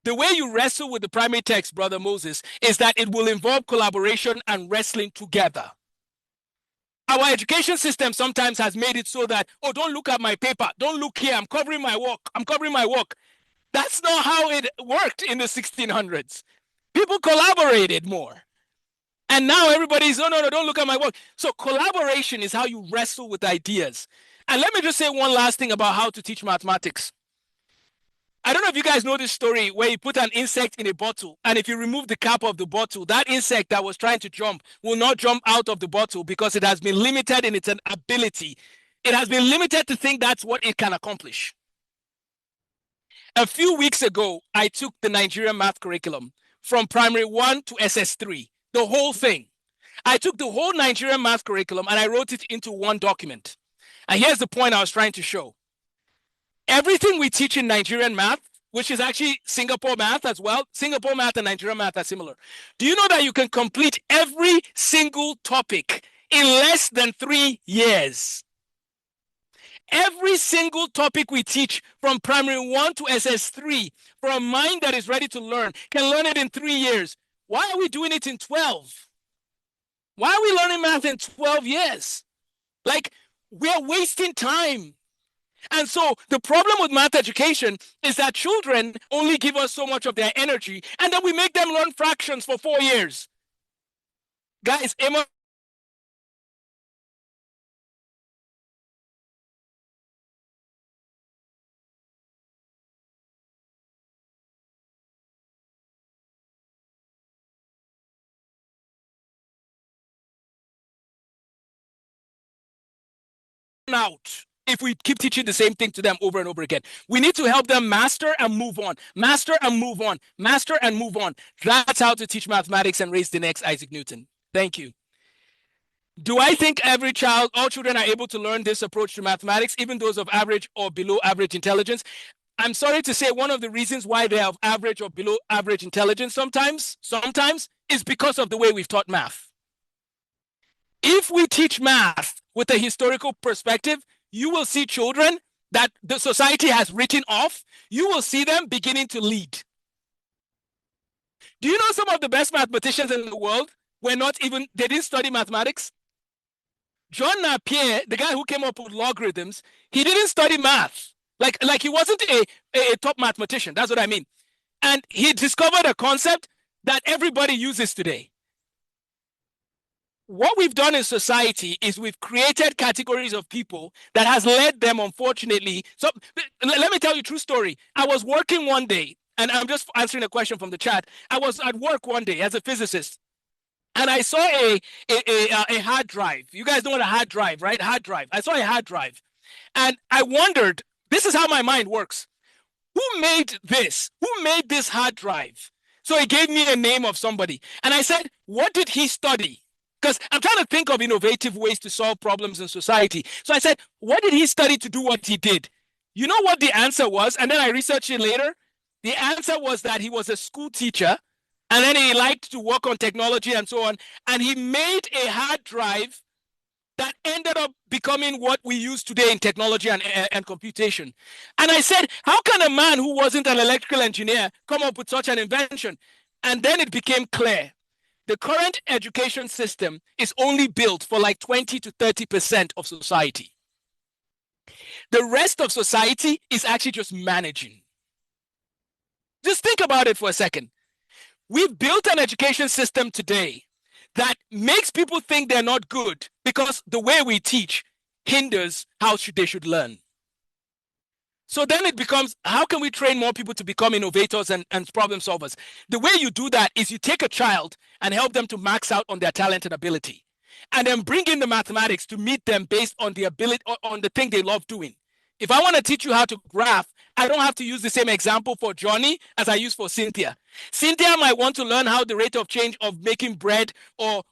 The way you wrestle with the primary text, Brother Moses, is that it will involve collaboration and wrestling together. Our education system sometimes has made it so that, oh, don't look at my paper. Don't look here. I'm covering my work. I'm covering my work. That's not how it worked in the 1600s. People collaborated more. And now everybody's, no, don't look at my work. So collaboration is how you wrestle with ideas. And let me just say one last thing about how to teach mathematics. I don't know if you guys know this story where you put an insect in a bottle, and if you remove the cap of the bottle, that insect that was trying to jump will not jump out of the bottle because it has been limited in its ability. It has been limited to think that's what it can accomplish. A few weeks ago, I took the Nigerian math curriculum from primary 1 to SS3, the whole thing. I took the whole Nigerian math curriculum and I wrote it into one document. And here's the point I was trying to show. Everything we teach in Nigerian math, which is actually Singapore math as well, Singapore math and Nigerian math are similar. Do you know that you can complete every single topic in less than 3 years? Every single topic we teach from primary 1 to SS3 for a mind that is ready to learn can learn it in 3 years. Why are we doing it in 12? Why are we learning math in 12 years? Like, we're wasting time. And so the problem with math education is that children only give us so much of their energy, and then we make them learn fractions for 4 years. Guys, Amos out if we keep teaching the same thing to them over and over again. We need to help them master and move on, master and move on, master and move on. That's how to teach mathematics and raise the next Isaac Newton. Thank you. Do I think all children are able to learn this approach to mathematics, even those of average or below average intelligence? I'm sorry to say one of the reasons why they have average or below average intelligence sometimes is because of the way we've taught math. If we teach math with a historical perspective, you will see children that the society has written off. You will see them beginning to lead. Do you know some of the best mathematicians in the world they didn't study mathematics? John Napier, the guy who came up with logarithms, he didn't study math. Like he wasn't a top mathematician. That's what I mean. And he discovered a concept that everybody uses today. What we've done in society is we've created categories of people that has led them, unfortunately. So let me tell you a true story. I was working one day, and I'm just answering a question from the chat. I was at work one day as a physicist, and I saw a hard drive. You guys know what a hard drive, right? Hard drive. I saw a hard drive, and I wondered, this is how my mind works. Who made this? Who made this hard drive? So he gave me a name of somebody, and I said, what did he study? Because I'm trying to think of innovative ways to solve problems in society. So I said, what did he study to do what he did? You know what the answer was? And then I researched it later. The answer was that he was a school teacher, and then he liked to work on technology and so on. And he made a hard drive that ended up becoming what we use today in technology and computation. And I said, how can a man who wasn't an electrical engineer come up with such an invention? And then it became clear. The current education system is only built for like 20 to 30% of society. The rest of society is actually just managing. Just think about it for a second. We've built an education system today that makes people think they're not good because the way we teach hinders how they should learn. So then it becomes, how can we train more people to become innovators and problem solvers? The way you do that is you take a child and help them to max out on their talent and ability, and then bring in the mathematics to meet them based on the ability, on the thing they love doing. If I want to teach you how to graph, I don't have to use the same example for Johnny as I use for Cynthia. Cynthia might want to learn how the rate of change of making bread or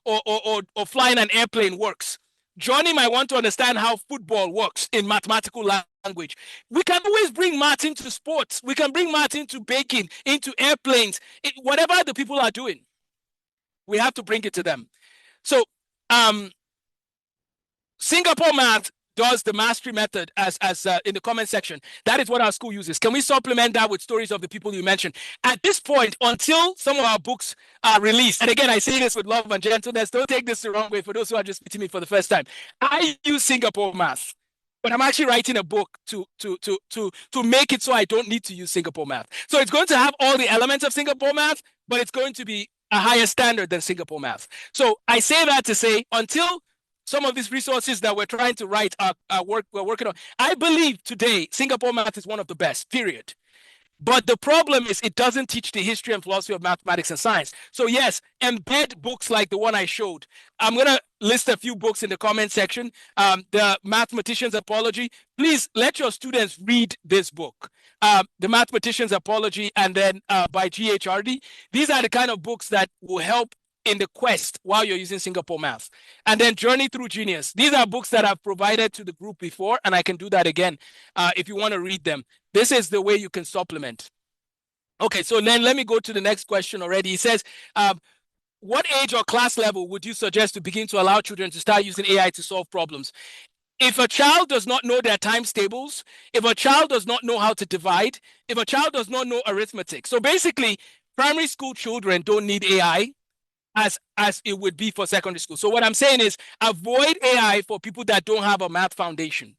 flying an airplane works. Johnny might want to understand how football works in mathematical language. We can always bring math into sports. We can bring math into baking, into airplanes, whatever the people are doing. We have to bring it to them. So Singapore Math does the mastery method as in the comment section. That is what our school uses. Can we supplement that with stories of the people you mentioned? At this point, until some of our books are released, and again, I say this with love and gentleness, don't take this the wrong way for those who are just meeting me for the first time. I use Singapore Math, but I'm actually writing a book to make it so I don't need to use Singapore Math. So it's going to have all the elements of Singapore Math, but it's going to be a higher standard than Singapore Math. So I say that to say, until some of these resources that we're trying to write we're working on, I believe today Singapore Math is one of the best, period. But the problem is it doesn't teach the history and philosophy of mathematics and science. So yes, embed books like the one I showed. I'm going to list a few books in the comment section. The Mathematician's Apology. Please let your students read this book. The Mathematician's Apology, and then by G.H. Hardy. These are the kind of books that will help in the quest while you're using Singapore Math. And then Journey Through Genius. These are books that I've provided to the group before, and I can do that again if you want to read them. This is the way you can supplement. Okay, so then let me go to the next question already. He says, what age or class level would you suggest to begin to allow children to start using AI to solve problems? If a child does not know their times tables, if a child does not know how to divide, if a child does not know arithmetic. So basically, primary school children don't need AI as it would be for secondary school. So what I'm saying is avoid AI for people that don't have a math foundation.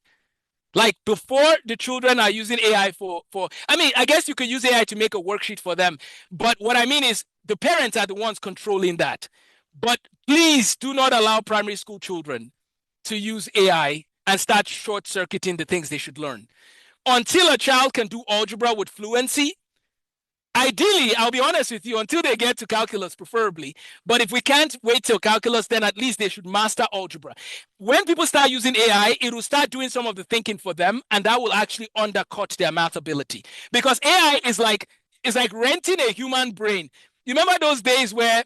Like before the children are using AI I mean, I guess you could use AI to make a worksheet for them. But what I mean is the parents are the ones controlling that. But please do not allow primary school children to use AI and start short-circuiting the things they should learn. Until a child can do algebra with fluency, ideally, I'll be honest with you, until they get to calculus, preferably. But if we can't wait till calculus, then at least they should master algebra. When people start using AI, it will start doing some of the thinking for them, and that will actually undercut their math ability. Because AI is like renting a human brain. You remember those days where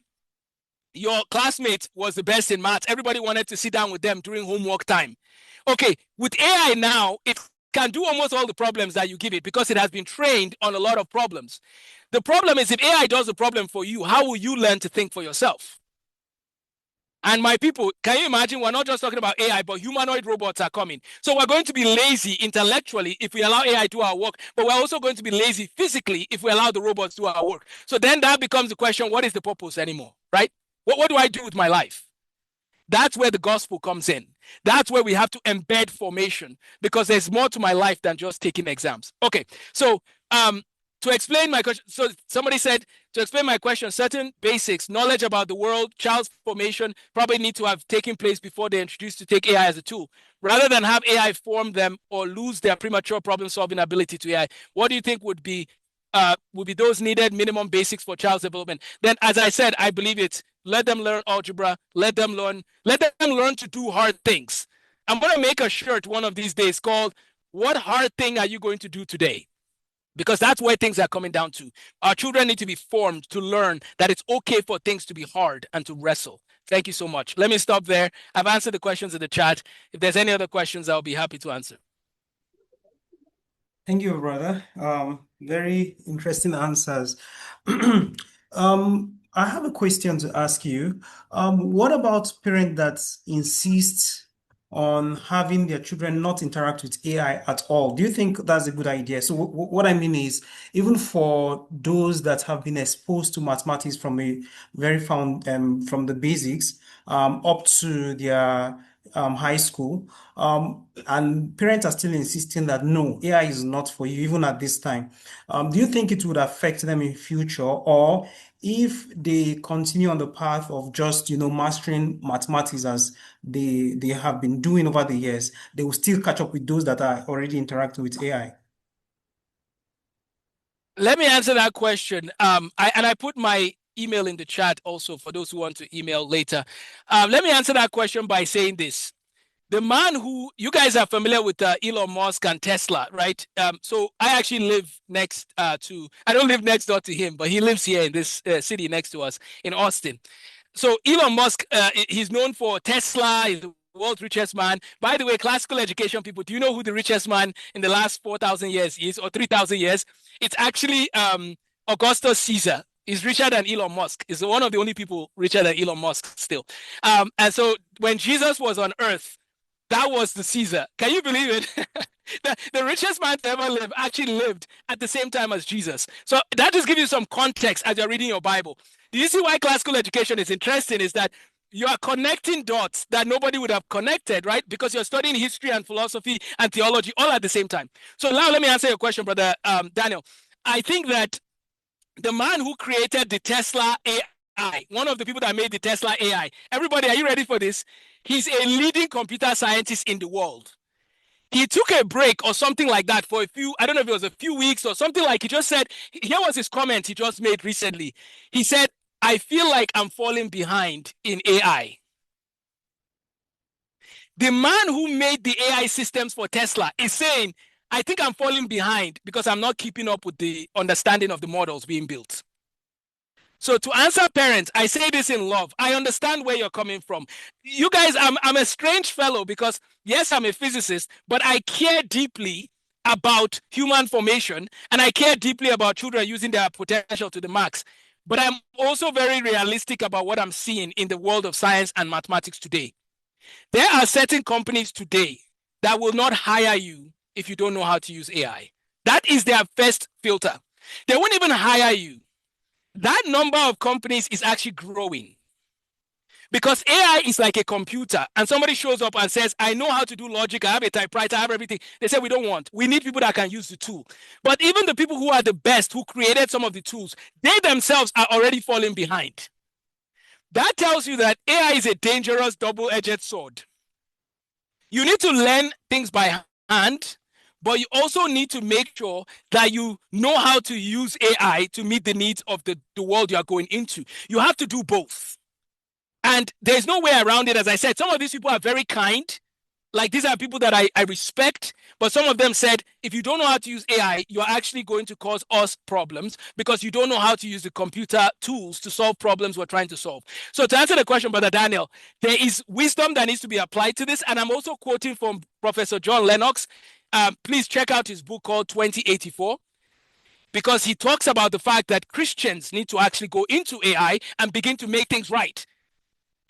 your classmate was the best in maths? Everybody wanted to sit down with them during homework time. Okay, with AI now, it can do almost all the problems that you give it because it has been trained on a lot of problems. The problem is if AI does the problem for you, how will you learn to think for yourself? And my people, can you imagine? We're not just talking about AI, but humanoid robots are coming. So we're going to be lazy intellectually if we allow AI to do our work, but we're also going to be lazy physically if we allow the robots to do our work. So then that becomes the question, what is the purpose anymore, right? What do I do with my life? That's where the gospel comes in. That's where we have to embed formation, because there's more to my life than just taking exams. Okay, so to explain my question, so somebody said, to explain my question, certain basics, knowledge about the world, child's formation probably need to have taken place before they're introduced to take AI as a tool. Rather than have AI form them or lose their premature problem-solving ability to AI, what do you think would be those needed minimum basics for child's development? Then, as I said, I believe it's let them learn algebra, let them learn to do hard things. I'm going to make a shirt one of these days called, what hard thing are you going to do today? Because that's where things are coming down to. Our children need to be formed to learn that it's okay for things to be hard and to wrestle. Thank you so much. Let me stop there. I've answered the questions in the chat. If there's any other questions, I'll be happy to answer. Thank you, brother. Very interesting answers. I have a question to ask you. What about parents that insist on having their children not interact with AI at all? Do you think that's a good idea? So what I mean is, even for those that have been exposed to mathematics from a very from the basics, up to their high school, and parents are still insisting that no, AI is not for you, even at this time. Do you think it would affect them in future, or if they continue on the path of just, mastering mathematics as they have been doing over the years, they will still catch up with those that are already interacting with AI? Let me answer that question. I put my email in the chat also for those who want to email later. Let me answer that question by saying this. The man who you guys are familiar with, Elon Musk and Tesla, right? So I actually live next I don't live next door to him, but he lives here in this city next to us in Austin. So Elon Musk, he's known for Tesla. He's the world's richest man. By the way, classical education people, do you know who the richest man in the last 4,000 years is, or 3,000 years? It's actually Augustus Caesar. He's richer than Elon Musk. He's one of the only people richer than Elon Musk still. And so when Jesus was on earth, that was the Caesar. Can you believe it? The richest man to ever live actually lived at the same time as Jesus. So that just gives you some context as you're reading your Bible. Do you see why classical education is interesting? Is that you are connecting dots that nobody would have connected, right? Because you're studying history and philosophy and theology all at the same time. So now let me answer your question, brother Daniel. I think that the man who created the Tesla AI, one of the people that made the Tesla AI, everybody, are you ready for this? He's a leading computer scientist in the world. He took a break or something like that for I don't know if it was a few weeks or something, like he just said, here was his comment he just made recently. He said, I feel like I'm falling behind in AI. The man who made the AI systems for Tesla is saying, I think I'm falling behind because I'm not keeping up with the understanding of the models being built. So to answer parents, I say this in love. I understand where you're coming from. You guys, I'm a strange fellow because yes, I'm a physicist, but I care deeply about human formation and I care deeply about children using their potential to the max. But I'm also very realistic about what I'm seeing in the world of science and mathematics today. There are certain companies today that will not hire you if you don't know how to use AI. That is their first filter. They won't even hire you. That number of companies is actually growing because AI is like a computer and somebody shows up and says, I know how to do logic, I have a typewriter, I have everything. They say, we don't want. We need people that can use the tool. But even the people who are the best, who created some of the tools, they themselves are already falling behind. That tells you that AI is a dangerous double-edged sword. You need to learn things by hand, but you also need to make sure that you know how to use AI to meet the needs of the world you are going into. You have to do both. And there's no way around it. As I said, some of these people are very kind. Like these are people that I respect, but some of them said, if you don't know how to use AI, you're actually going to cause us problems because you don't know how to use the computer tools to solve problems we're trying to solve. So to answer the question, Brother Daniel, there is wisdom that needs to be applied to this. And I'm also quoting from Professor John Lennox. Please check out his book called 2084, because he talks about the fact that Christians need to actually go into AI and begin to make things right.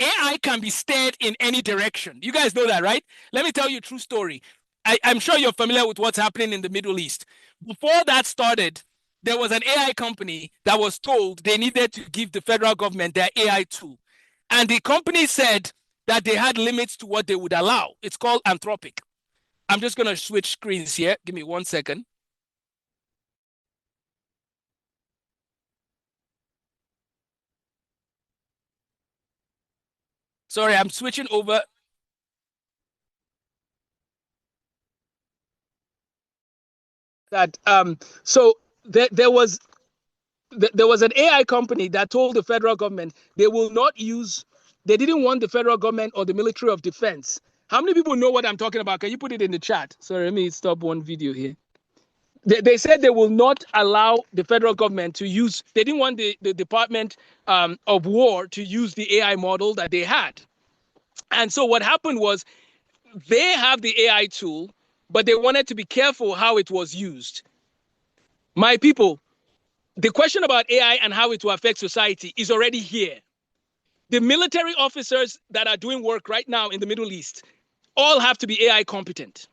AI can be steered in any direction. You guys know that, right? Let me tell you a true story. I'm sure you're familiar with what's happening in the Middle East. Before that started, there was an AI company that was told they needed to give the federal government their AI tool. And the company said that they had limits to what they would allow. It's called Anthropic. I'm just going to switch screens here. Give me 1 second. Sorry, I'm switching over. That so there was an AI company that told the federal government they will not use. They didn't want the federal government or the military of defense. How many people know what I'm talking about? Can you put it in the chat? Sorry, let me stop one video here. They said they will not allow the federal government to use. They didn't want the Department of War to use the AI model that they had. And so what happened was they have the AI tool. but they wanted to be careful how it was used. My people, the question about AI and how it will affect society is already here. The military officers that are doing work right now in the Middle East all have to be AI competent,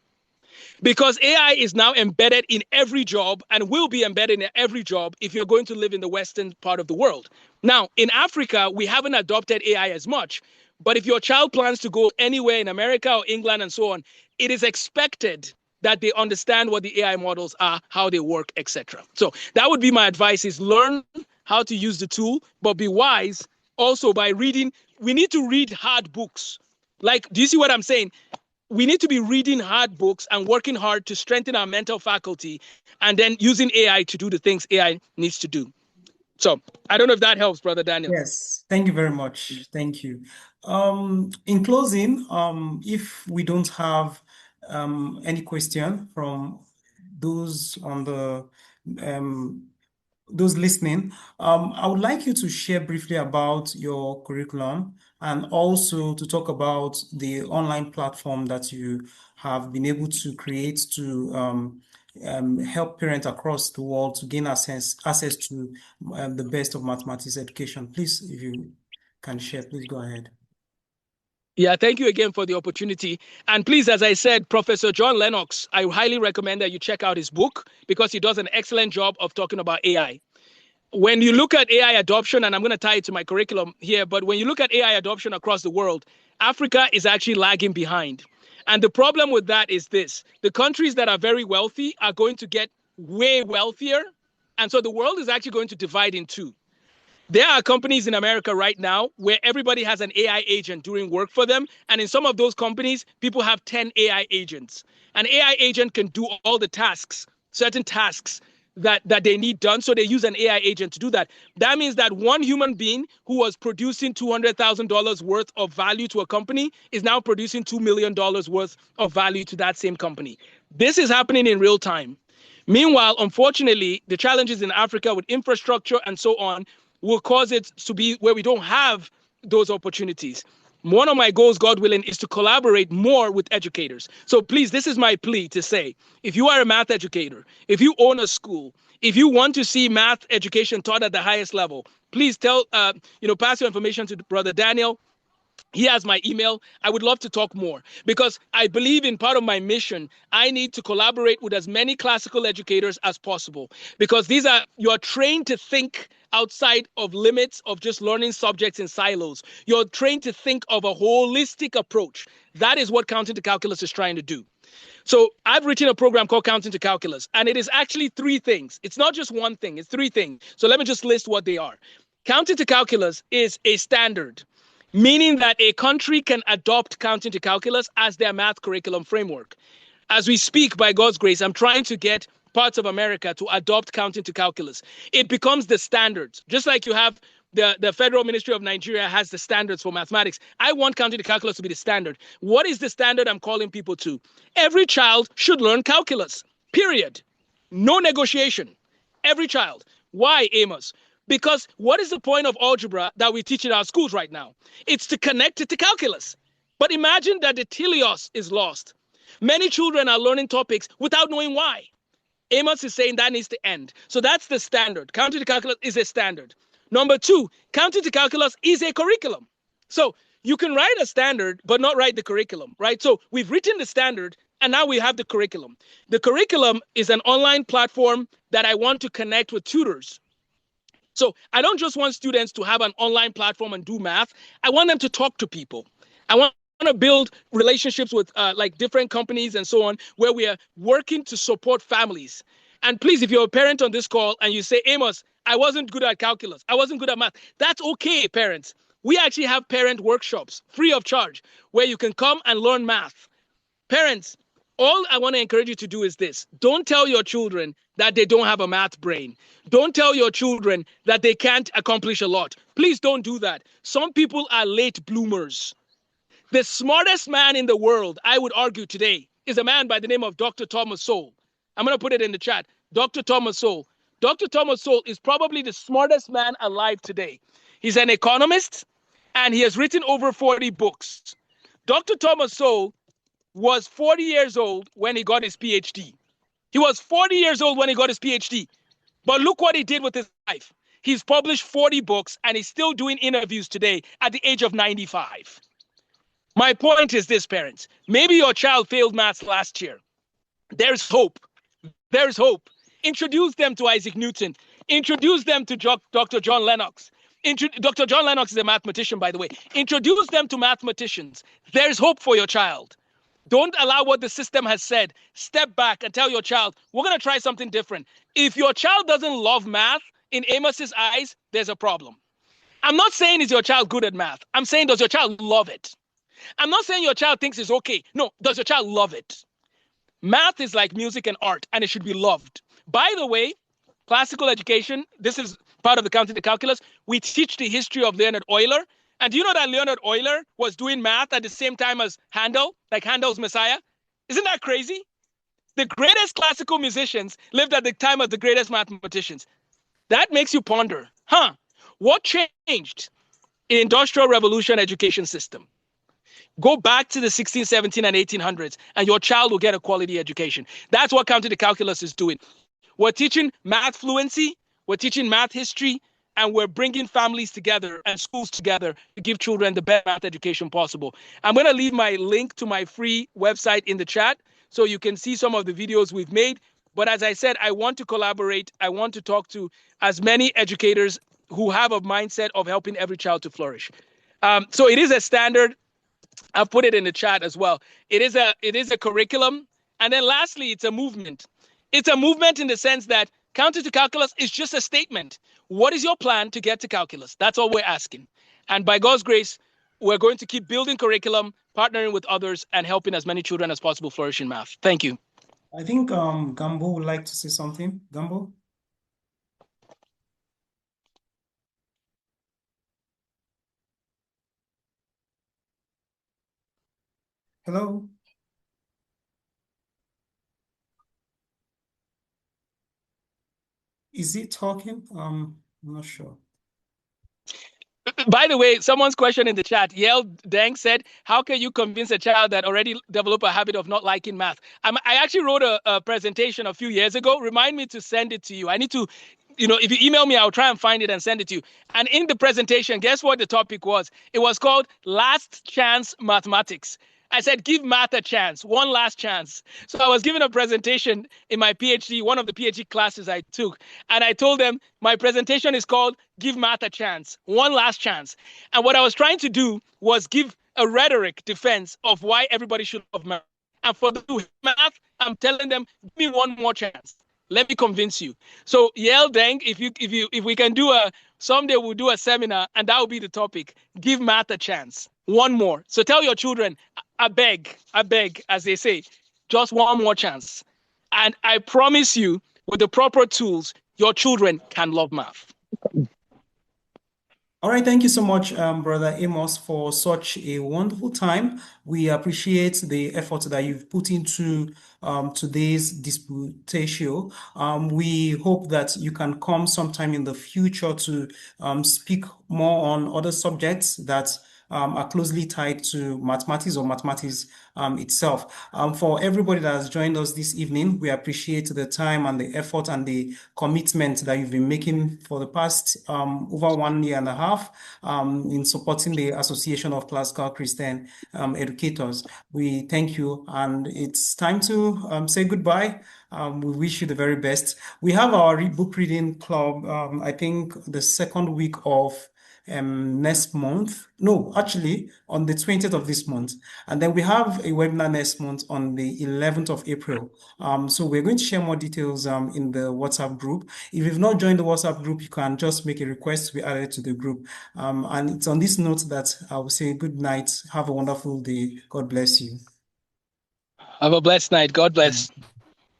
because AI is now embedded in every job and will be embedded in every job if you're going to live in the Western part of the world. Now, in Africa, we haven't adopted AI as much, but if your child plans to go anywhere in America or England and so on, it is expected that they understand what the AI models are, how they work, etc. So that would be my advice: is learn how to use the tool, but be wise also by reading. We need to read hard books. Like, do you see what I'm saying? We need to be reading hard books and working hard to strengthen our mental faculty, and then using AI to do the things AI needs to do. So I don't know if that helps, Brother Daniel. Yes, thank you very much. Thank you. In closing, if we don't have any question from those on the those listening, I would like you to share briefly about your curriculum and also to talk about the online platform that you have been able to create to help parents across the world to gain access to the best of mathematics education. Please, if you can share, please go ahead. Yeah, thank you again for the opportunity. And please, as I said, Professor John Lennox, I highly recommend that you check out his book, because he does an excellent job of talking about AI. When you look at AI adoption, and I'm going to tie it to my curriculum here, but when you look at AI adoption across the world, Africa is actually lagging behind. And the problem with that is this: the countries that are very wealthy are going to get way wealthier. And so the world is actually going to divide in two. There are companies in America right now where everybody has an AI agent doing work for them. And in some of those companies, people have 10 AI agents. An AI agent can do all the tasks, certain tasks that they need done. So they use an AI agent to do that. That means that one human being who was producing $200,000 worth of value to a company is now producing $2 million worth of value to that same company. This is happening in real time. Meanwhile, unfortunately, the challenges in Africa with infrastructure and so on will cause it to be where we don't have those opportunities. One of my goals, God willing, is to collaborate more with educators. So please, this is my plea to say, if you are a math educator, if you own a school, if you want to see math education taught at the highest level, please pass your information to Brother Daniel. He has my email. I would love to talk more, because I believe in part of my mission, I need to collaborate with as many classical educators as possible, because you are trained to think outside of limits of just learning subjects in silos. You're trained to think of a holistic approach. That is what Counting to Calculus is trying to do. So I've written a program called Counting to Calculus, and it is actually three things. It's not just one thing, it's three things. So let me just list what they are. Counting to Calculus is a standard, meaning that a country can adopt Counting to Calculus as their math curriculum framework. As we speak, by God's grace, I'm trying to get parts of America to adopt Counting to Calculus. It becomes the standards, just like you have the Federal Ministry of Nigeria has the standards for mathematics. I want Counting to Calculus to be the standard. What is the standard I'm calling people to? Every child should learn calculus, period. No negotiation. Every child. Why, Amos? Because what is the point of algebra that we teach in our schools right now? It's to connect it to calculus. But imagine that the teleos is lost. Many children are learning topics without knowing why. Amos is saying that needs to end. So that's the standard. Counting to Calculus is a standard. Number two, Counting to Calculus is a curriculum. So you can write a standard, but not write the curriculum, right? So we've written the standard, and now we have the curriculum. The curriculum is an online platform that I want to connect with tutors. So I don't just want students to have an online platform and do math. I want them to talk to people. I want to build relationships with like different companies and so on, where we are working to support families. And please, if you're a parent on this call and you say, Amos, I wasn't good at calculus, I wasn't good at math, that's okay, parents. We actually have parent workshops free of charge where you can come and learn math. Parents, all I want to encourage you to do is this. Don't tell your children that they don't have a math brain. Don't tell your children that they can't accomplish a lot. Please don't do that. Some people are late bloomers. The smartest man in the world, I would argue today, is a man by the name of Dr. Thomas Sowell. I'm going to put it in the chat. Dr. Thomas Sowell. Dr. Thomas Sowell is probably the smartest man alive today. He's an economist, and he has written over 40 books. Dr. Thomas Sowell was 40 years old when he got his PhD. He was 40 years old when he got his PhD. But look what he did with his life. He's published 40 books and he's still doing interviews today at the age of 95. My point is this, parents. Maybe your child failed maths last year. There's hope. There's hope. Introduce them to Isaac Newton. Introduce them to Dr. John Lennox. Dr. John Lennox is a mathematician, by the way. Introduce them to mathematicians. There's hope for your child. Don't allow what the system has said. Step back and tell your child, we're going to try something different. If your child doesn't love math, in Amos's eyes, there's a problem. I'm not saying is your child good at math. I'm saying, does your child love it? I'm not saying your child thinks it's okay. No, does your child love it? Math is like music and art, and it should be loved. By the way, classical education, this is part of the Counting the Calculus. We teach the history of Leonhard Euler. And do you know that Leonhard Euler was doing math at the same time as Handel, like Handel's Messiah? Isn't that crazy? The greatest classical musicians lived at the time of the greatest mathematicians. That makes you ponder, what changed in Industrial Revolution education system? Go back to the 16, 17, and 1800s, and your child will get a quality education. That's what Counting the Calculus is doing. We're teaching math fluency, we're teaching math history, and we're bringing families together and schools together to give children the best math education possible. I'm going to leave my link to my free website in the chat so you can see some of the videos we've made. But as I said, I want to collaborate. I want to talk to as many educators who have a mindset of helping every child to flourish. So it is a standard. I've put it in the chat as well. It is a curriculum. And then lastly, it's a movement. It's a movement in the sense that Counting to Calculus is just a statement. What is your plan to get to calculus? That's all we're asking. And by God's grace, we're going to keep building curriculum, partnering with others, and helping as many children as possible flourish in math. Thank you. I think Gambo would like to say something. Gambo? Hello? Is he talking? I'm not sure. By the way, someone's question in the chat, Yale Deng said, how can you convince a child that already developed a habit of not liking math? I actually wrote a presentation a few years ago. Remind me to send it to you. I need to, if you email me, I'll try and find it and send it to you. And in the presentation, guess what the topic was? It was called Last Chance Mathematics. I said, give math a chance, one last chance. So I was giving a presentation in my PhD, one of the PhD classes I took. And I told them my presentation is called Give Math a Chance, one last chance. And what I was trying to do was give a rhetoric defense of why everybody should love math. And for the math, I'm telling them, give me one more chance. Let me convince you. So Yale Deng, if we can do someday we'll do a seminar and that will be the topic. Give math a chance. One more. So tell your children, I beg, as they say, just one more chance. And I promise you, with the proper tools, your children can love math. All right, thank you so much, Brother Amos, for such a wonderful time. We appreciate the effort that you've put into today's Disputatio. We hope that you can come sometime in the future to speak more on other subjects that are closely tied to mathematics or mathematics itself. For everybody that has joined us this evening, we appreciate the time and the effort and the commitment that you've been making for the past over 1 year and a half in supporting the Association of Classical Christian Educators. We thank you, and it's time to say goodbye. We wish you the very best. We have our book reading club, I think the second week of next month. No, actually on the 20th of this month. And then we have a webinar next month on the 11th of April. So we're going to share more details in the WhatsApp group. If you've not joined the WhatsApp group, you can just make a request to be added to the group. And it's on this note that I will say good night. Have a wonderful day. God bless you. Have a blessed night. God bless.